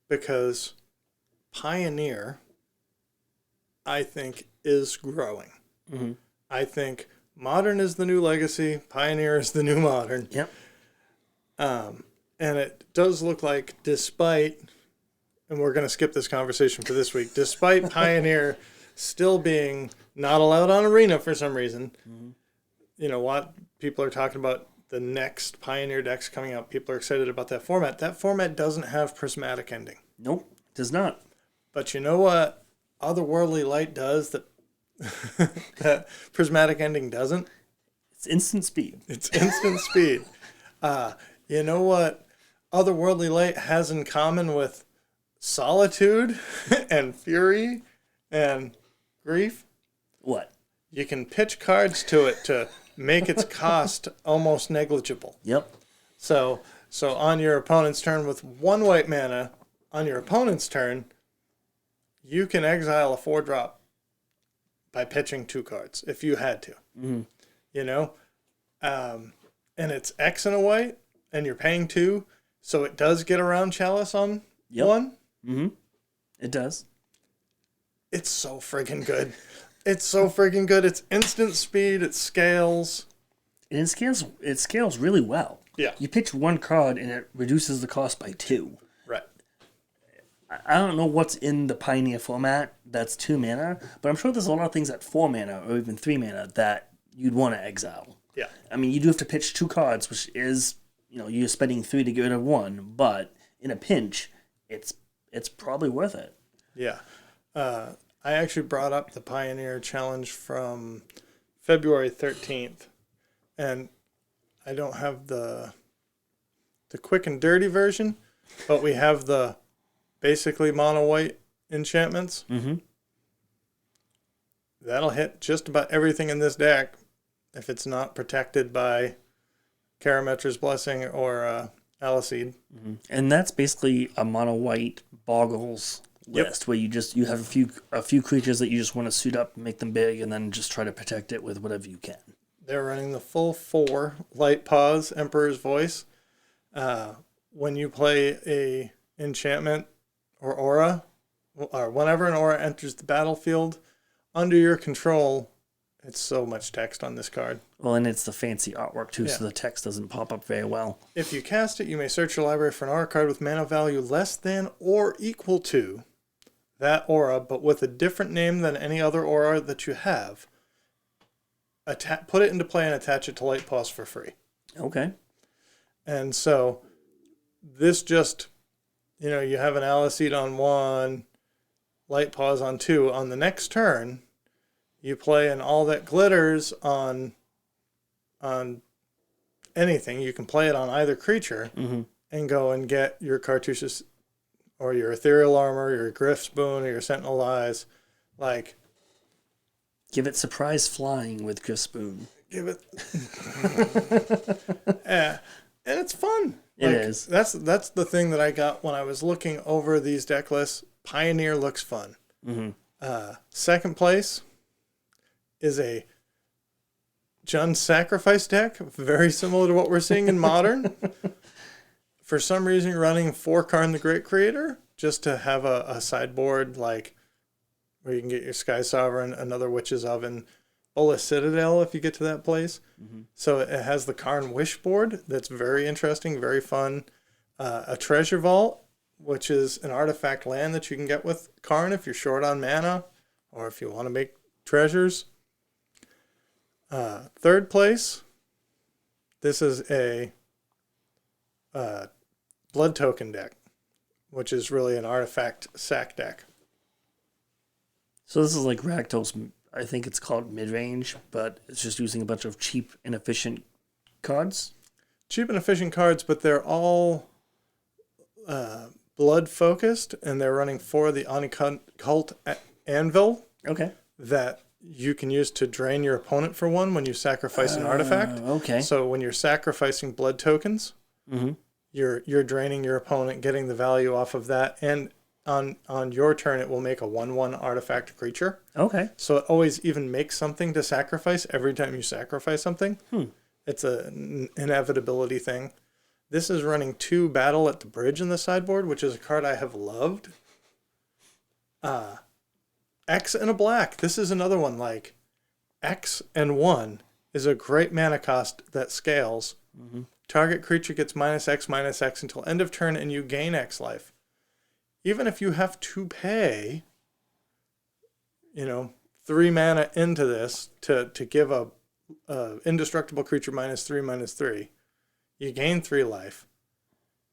because Pioneer, I think, is growing. Mm-hmm. I think Modern is the new Legacy, Pioneer is the new Modern. Yep. And it does look like, despite, and we're going to skip this conversation for this week, despite Pioneer still being not allowed on Arena for some reason, mm-hmm. you know what? People are talking about the next Pioneer decks coming out. People are excited about that format. That format doesn't have prismatic ending. Nope, it does not. But you know what Otherworldly Light does that that prismatic ending doesn't? It's instant speed. It's instant speed. You know what Otherworldly Light has in common with Solitude and Fury and Grief? What? You can pitch cards to it to make its cost almost negligible. Yep. So on your opponent's turn with 1 white mana, on your opponent's turn, you can exile a 4-drop by pitching 2 cards if you had to. Mm-hmm. You know? And it's X and a white, and you're paying 2, so it does get around Chalice on 1. Mm-hmm. It does. It's so friggin' good. It's so friggin' good. It's instant speed. It scales. And it scales really well. Yeah. You pitch 1 card and it reduces the cost by 2. Right. I don't know what's in the Pioneer format that's 2 mana, but I'm sure there's a lot of things at 4 mana or even 3 mana that you'd want to exile. Yeah. I mean, you do have to pitch 2 cards, which is, you know, you're spending 3 to get rid of 1, but in a pinch, it's probably worth it. Yeah. I actually brought up the Pioneer Challenge from February 13th, and I don't have the quick and dirty version, but we have the basically mono white enchantments. Mm-hmm. That'll hit just about everything in this deck if it's not protected by Karametra's Blessing or Aliseed. Mm-hmm. And that's basically a mono white boggles list where you have a few creatures that you just want to suit up, make them big, and then just try to protect it with whatever you can. They're running the full 4 Light Paws, Emperor's Voice. When you play a enchantment or aura, or whenever an aura enters the battlefield under your control, it's so much text on this card. Well, and it's the fancy artwork too, so the text doesn't pop up very well. If you cast it, you may search your library for an aura card with mana value less than or equal to that aura, but with a different name than any other aura that you have. Put it into play and attach it to Light Paws for free. Okay. And so this just, you know, you have an Aliseed on 1, Light Paws on 2. On the next turn, you play an All That Glitters on anything. You can play it on either creature and go and get your cartouches or your Ethereal Armor, your Griff Spoon, or your Sentinel Eyes. Like, give it surprise flying with Griff Spoon. Give it. Yeah. And it's fun. It is. That's the thing that I got when I was looking over these deck lists. Pioneer looks fun. Mm-hmm. Second place is a Jund's Sacrifice deck, very similar to what we're seeing in Modern. For some reason, you're running 4 Karn the Great Creator just to have a sideboard like where you can get your Sky Sovereign, another Witch's Oven, Bolas Citadel if you get to that place. Mm-hmm. So it has the Karn Wish board that's very interesting, very fun. A Treasure Vault, which is an artifact land that you can get with Karn if you're short on mana or if you want to make treasures. Third place, this is a Blood Token deck, which is really an artifact sack deck. So this is like Rakdos, I think it's called mid-range, but it's just using a bunch of cheap and efficient cards. Cheap and efficient cards, but they're all blood-focused, and they're running 4 of the Occult Anvil. Okay. That you can use to drain your opponent for one when you sacrifice an artifact. Okay. So when you're sacrificing blood tokens, you're draining your opponent, getting the value off of that, and on your turn it will make a 1/1 artifact creature. Okay. So it always even makes something to sacrifice every time you sacrifice something. It's an inevitability thing. This is running 2 Battle at the Bridge in the sideboard, which is a card I have loved. X and a black. This is another one. Like, X and 1 is a great mana cost that scales. Target creature gets -X until end of turn, and you gain X life. Even if you have to pay, 3 mana into this to give a indestructible creature -3/-3, you gain 3 life.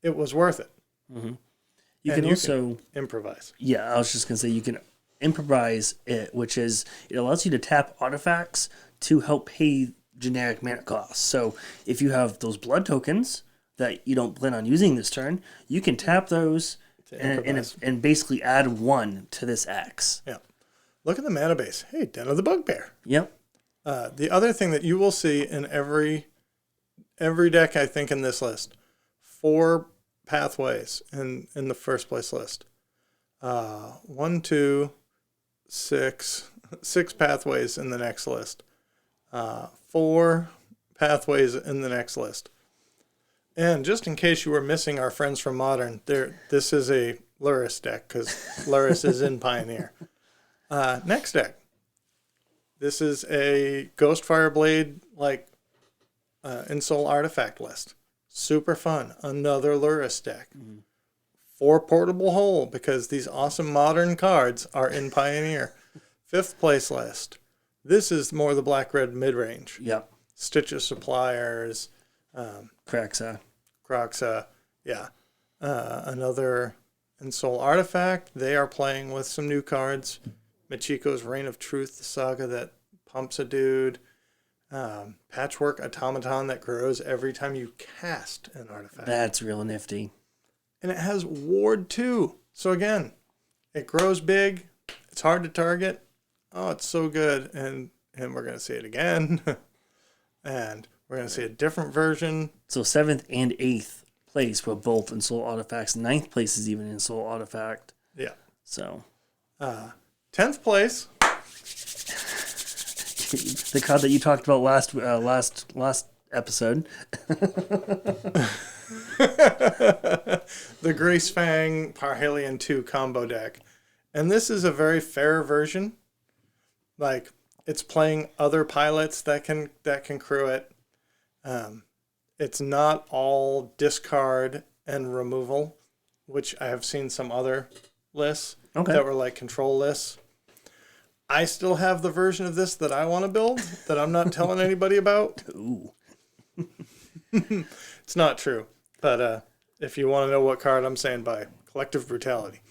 It was worth it. You can also improvise. Yeah, I was just gonna say you can improvise it, which is it allows you to tap artifacts to help pay generic mana costs. So if you have those blood tokens that you don't plan on using this turn, you can tap those and basically add 1 to this X. Yeah. Look at the mana base. Hey, Den of the Bugbear. Yep. The other thing that you will see in every deck, I think, in this list, 4 pathways in the first place list. 1, 2, 6 pathways in the next list. 4 pathways in the next list. And just in case you were missing our friends from Modern, this is a Lurrus deck because Lurrus is in Pioneer. Next deck. This is a Ghostfire Blade Ensoul Artifact list. Super fun. Another Lurrus deck. 4 Portable Hole because these awesome Modern cards are in Pioneer. 5th place list. This is more the black-red mid-range. Yep. Stitch of Suppliers. Croxa. Yeah. Another Ensoul Artifact. They are playing with some new cards. Michiko's Reign of Truth, the saga that pumps a dude. Patchwork Automaton that grows every time you cast an artifact. That's real nifty. And it has Ward 2. So again, it grows big. It's hard to target. Oh, it's so good. And we're going to see it again. And we're going to see a different version. So 7th and 8th place were both Ensoul Artifacts. 9th place is even Ensoul Artifact. Yeah. So 10th place. The card that you talked about last episode. The Greasefang Parhelion 2 combo deck. And this is a very fair version. Like, it's playing other pilots that can crew it. It's not all discard and removal, which I have seen some other lists that were like control lists. I still have the version of this that I want to build that I'm not telling anybody about. Ooh. It's not true. But if you want to know what card I'm saying by Collective Brutality.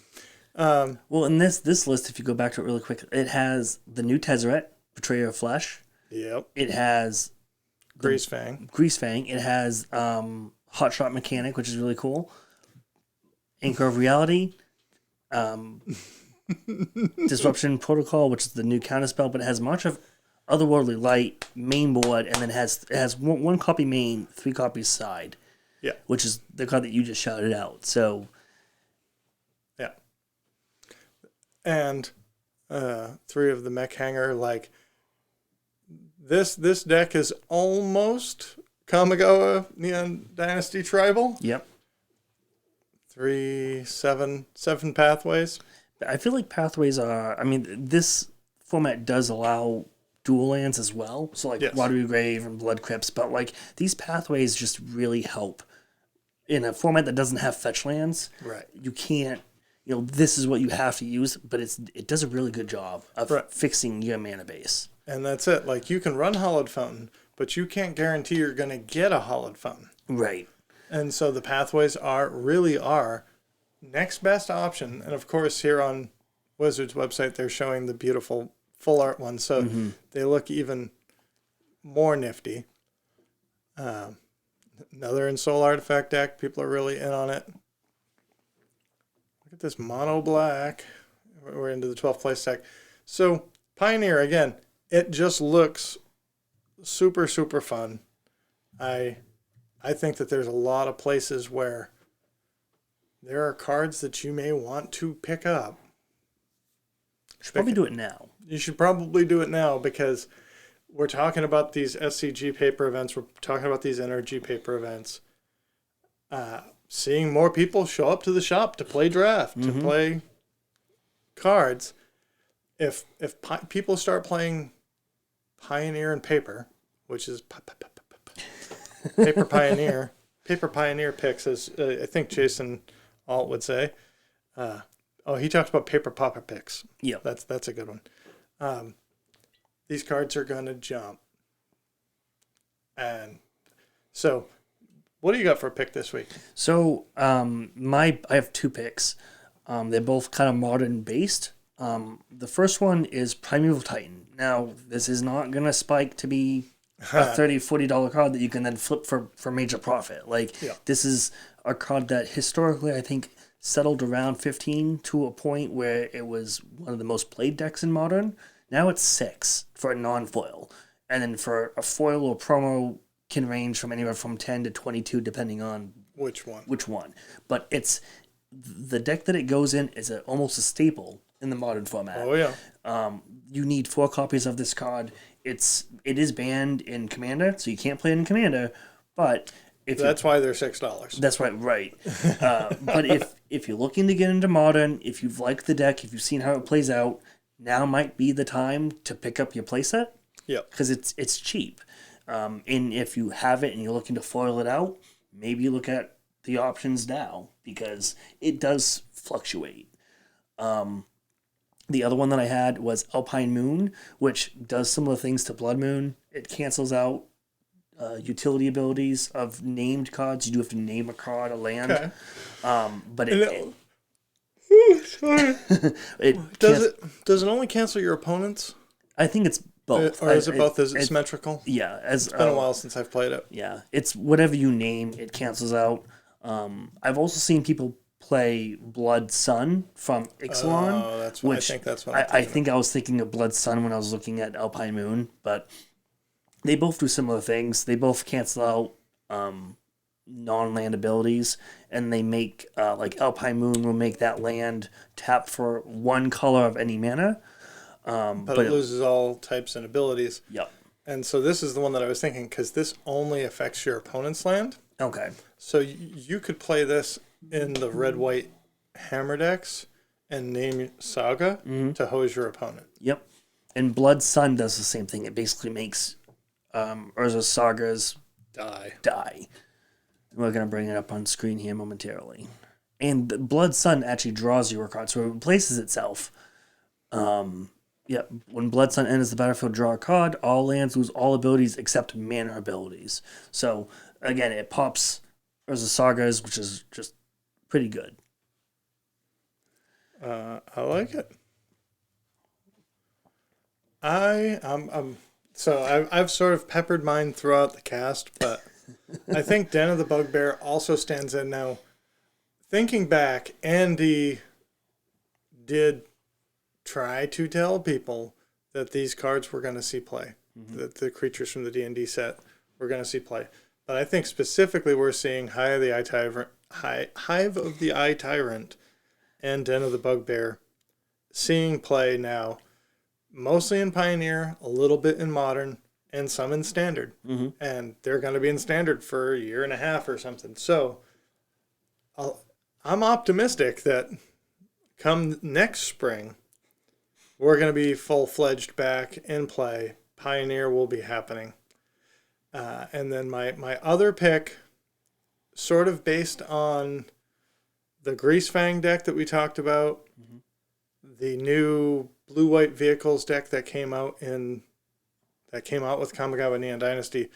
Well, in this list, if you go back to it really quick, it has the new Tezzeret, Betrayer of Flesh. Yep. It has Greasefang. It has Hotshot Mechanic, which is really cool. Anchor of Reality. Disruption Protocol, which is the new counterspell, but it has much of Otherworldly Light main board, and then it has one copy main, 3 copies side. Yeah. Which is the card that you just shouted out. So yeah. And 3 of the Mech Hanger, like this deck is almost Kamigawa Neon Dynasty Tribal. Yep. 7 pathways. I feel like pathways are, this format does allow dual lands as well. So like Watery Grave and Blood Crypts, but like these pathways just really help. In a format that doesn't have fetch lands, right? You can't, this is what you have to use, but it does a really good job of fixing your mana base. And that's it. Like, you can run Hallowed Fountain, but you can't guarantee you're going to get a Hallowed Fountain. Right. And so the pathways really are next best option. And of course, here on Wizards' website, they're showing the beautiful full art ones, so they look even more nifty. Another Ensoul Artifact deck. People are really in on it. Look at this mono black. We're into the 12th place deck. So Pioneer, again, it just looks super, super fun. I think that there's a lot of places where there are cards that you may want to pick up. You should probably do it now. You should probably do it now because we're talking about these SCG paper events. We're talking about these NRG paper events. Seeing more people show up to the shop to play draft, to play cards. If people start playing Pioneer and Paper, which is Paper Pioneer, Paper Pioneer picks, as I think Jason Alt would say. He talks about Paper Popper picks. Yeah, that's a good one. These cards are gonna jump, and so what do you got for a pick this week? So I have 2 picks. They're both kind of modern based. The first one is Primeval Titan. Now, this is not going to spike to be a $30, $40 card that you can then flip for major profit. This is a card that historically, I think, settled around 15 to a point where it was one of the most played decks in Modern. Now it's 6 for a non-foil. And then for a foil or promo can range from anywhere from 10 to 22, depending on which one. But it's the deck that it goes in is almost a staple in the Modern format. Oh yeah. You need 4 copies of this card. It is banned in Commander, so you can't play it in Commander. But that's why they're $6. That's right. But if you're looking to get into Modern, if you've liked the deck, if you've seen how it plays out, now might be the time to pick up your playset. Yeah. Because it's cheap. And if you have it and you're looking to foil it out, maybe look at the options now because it does fluctuate. The other one that I had was Alpine Moon, which does similar things to Blood Moon. It cancels out utility abilities of named cards. You do have to name a card, a land. Okay. But does it only cancel your opponents? I think it's both. Or is it both? Is it symmetrical? Yeah. It's been a while since I've played it. Yeah. It's whatever you name, it cancels out. I've also seen people play Blood Sun from Ixalan. Oh, that's what I think. That's what I think I was thinking of Blood Sun when I was looking at Alpine Moon, but they both do similar things. They both cancel out non-land abilities, and they make like Alpine Moon will make that land tap for 1 color of any mana. But it loses all types and abilities. Yep. And so this is the one that I was thinking because this only affects your opponent's land. Okay. So you could play this in the red-white hammer decks and name Saga to hose your opponent. Yep. And Blood Sun does the same thing. It basically makes Urza's Sagas die. We're going to bring it up on screen here momentarily. And the Blood Sun actually draws you a card, so it replaces itself. When Blood Sun enters the battlefield, draw a card. All lands lose all abilities except mana abilities. So, again, it pops Urza's Sagas, which is just pretty good. I like it. I've sort of peppered mine throughout the cast, but I think Den of the Bugbear also stands in now. Thinking back, Andy did try to tell people that these cards were going to see play, that the creatures from the D&D set were going to see play. But I think specifically we're seeing Hive of the Eye Tyrant and Den of the Bugbear seeing play now, mostly in Pioneer, a little bit in Modern, and some in Standard. And they're going to be in Standard for a year and a half or something. So I'm optimistic that come next spring, we're going to be full-fledged back in play. Pioneer will be happening. And then my other pick, sort of based on the Greasefang deck that we talked about, the new blue-white vehicles deck that came out with Kamigawa Neon Dynasty,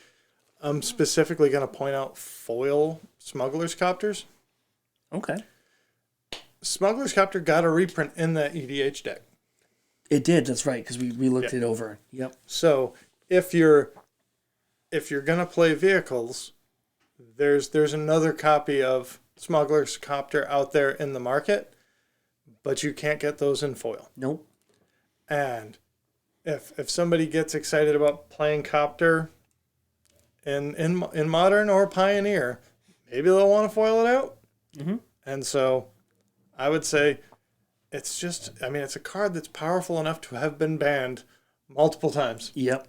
I'm specifically going to point out foil Smugglers Copters. Okay. Smugglers Copter got a reprint in that EDH deck. It did, that's right, because we looked it over. Yep. So if you're gonna play vehicles, there's another copy of Smugglers Copter out there in the market, but you can't get those in foil. Nope. And if somebody gets excited about playing Copter in Modern or Pioneer, maybe they'll want to foil it out. Mm-hmm. And so I would say it's just, I mean, it's a card that's powerful enough to have been banned multiple times. Yep.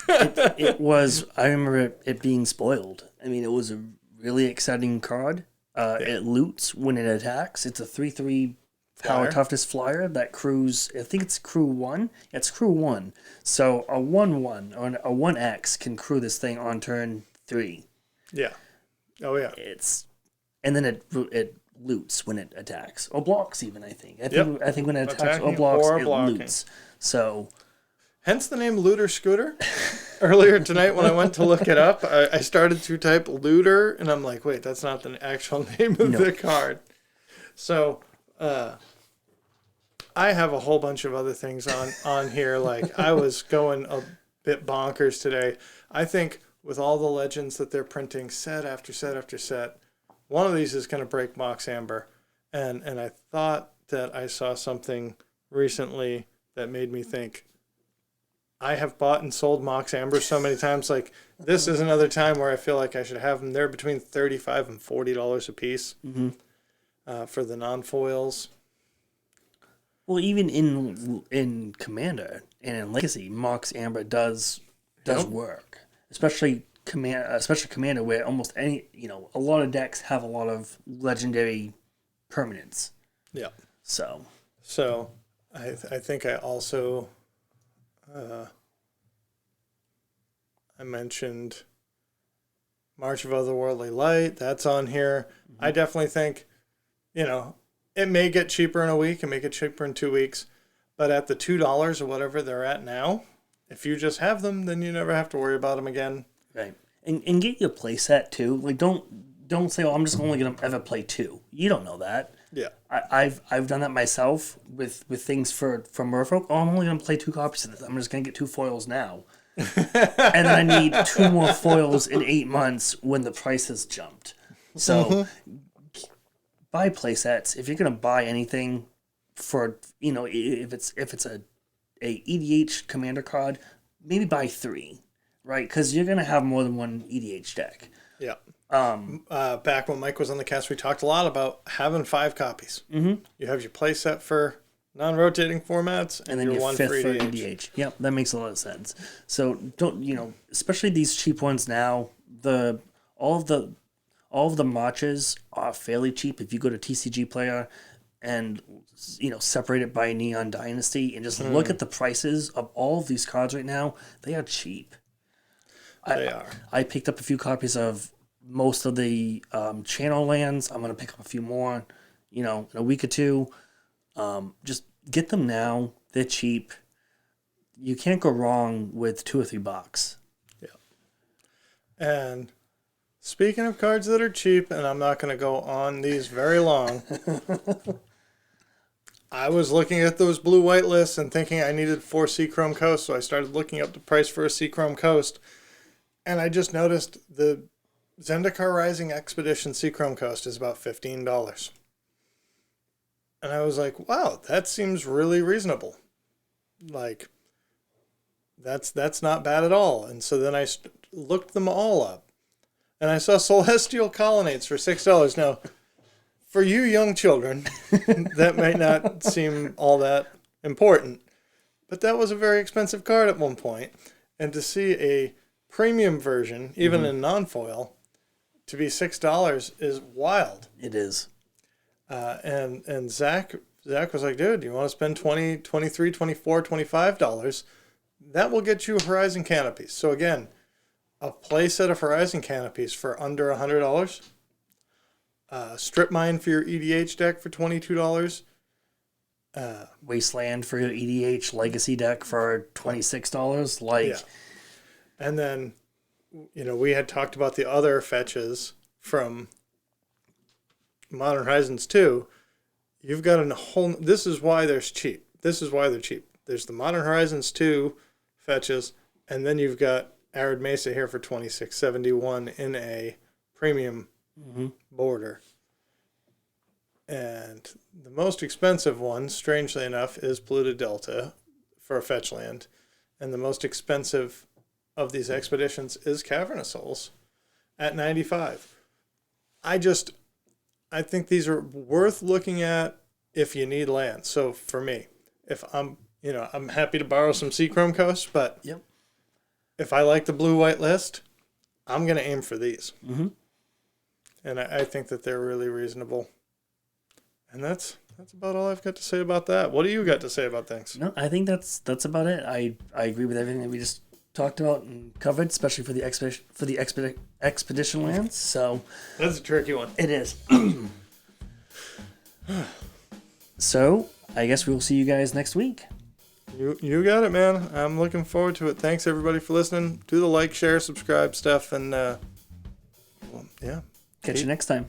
it was, I remember it being spoiled. I mean, it was a really exciting card. It loots when it attacks. It's a 3/3 power toughness flyer that crews, I think it's crew 1. It's crew 1. So a 1/1 or a 1x can crew this thing on turn 3. Yeah. Oh, yeah. And then it loots when it attacks. Or blocks even, I think. I think when it attacks Attacking or blocks, or it blocking. loots. So hence the name Looter Scooter. Earlier tonight when I went to look it up, I started to type Looter, and I'm like, wait, that's not the actual name of the card. So I have a whole bunch of other things on here. Like, I was going a bit bonkers today. I think with all the legends that they're printing set after set after set, one of these is going to break Mox Amber. And I thought that I saw something recently that made me think, I have bought and sold Mox Amber so many times. Like, this is another time where I feel like I should have them. They're between $35 and $40 a piece for the non-foils. Well, even in Commander and in Legacy, Mox Amber does work, especially Commander, where almost any a lot of decks have a lot of legendary permanents. Yeah. So I think I also I mentioned March of Otherworldly Light. That's on here. I definitely think it may get cheaper in a week, it may get cheaper in 2 weeks, but at the $2 or whatever they're at now, if you just have them, then you never have to worry about them again. Right, and get your play set too. Like, don't say, "Oh, I'm just only gonna ever play 2." You don't know that. Yeah, I've done that myself with things for Merfolk. Oh, I'm only gonna play 2 copies of this. I'm just gonna get 2 foils now, and then I need 2 more foils in 8 months when the price has jumped. So. Buy play sets. If you're gonna buy anything for if it's a EDH commander card, maybe buy 3, right? Because you're gonna have more than one EDH deck. Yeah. Back when Mike was on the cast, we talked a lot about having 5 copies. Mm-hmm. You have your play set for non-rotating formats, and then your 1 for EDH. Yep, that makes a lot of sense. So don't especially these cheap ones now. All of the matches are fairly cheap. If you go to TCG Player and separate it by Neon Dynasty and just look at the prices of all of these cards right now, they are cheap. They are. I picked up a few copies of most of the channel lands. I'm going to pick up a few more, in a week or 2. Just get them now. They're cheap. You can't go wrong with $2 or $3. Yeah. And speaking of cards that are cheap, and I'm not going to go on these very long, I was looking at those blue-white lists and thinking I needed 4 Seachrome Coast, so I started looking up the price for a Seachrome Coast, and I just noticed the Zendikar Rising Expedition Seachrome Coast is about $15. And I was like, wow, that seems really reasonable. Like, that's not bad at all. And so then I looked them all up. And I saw Celestial Colonnades for $6. Now, for you young children, that might not seem all that important. But that was a very expensive card at one point. And to see a premium version, even in non-foil, to be $6 is wild. It is. And Zach was like, dude, you want to spend $20, $23, $24, $25? That will get you Horizon Canopies. So again, a play set of Horizon Canopies for under $100. Strip Mine for your EDH deck for $22. Wasteland for your EDH Legacy deck for $26. Yeah. And then, we had talked about the other fetches from Modern Horizons 2. You've got a whole... This is why they're cheap. There's the Modern Horizons 2 fetches, and then you've got Arid Mesa here for $26.71 in a premium border. And the most expensive one, strangely enough, is Polluted Delta for a fetch land. And the most expensive of these expeditions is Cavern of Souls at 95. I think these are worth looking at if you need land. So for me, if I'm happy to borrow some Seachrome Coast, but yep. If I like the blue-white list, I'm going to aim for these. Mm-hmm. And I think that they're really reasonable. And that's about all I've got to say about that. What do you got to say about things? No, I think that's about it. I agree with everything that we just talked about and covered, especially for the expedition lands. So that's a tricky one. It is. So I guess we'll see you guys next week. You got it, man. I'm looking forward to it. Thanks everybody for listening. Do the like, share, subscribe stuff, and yeah. Catch you next time.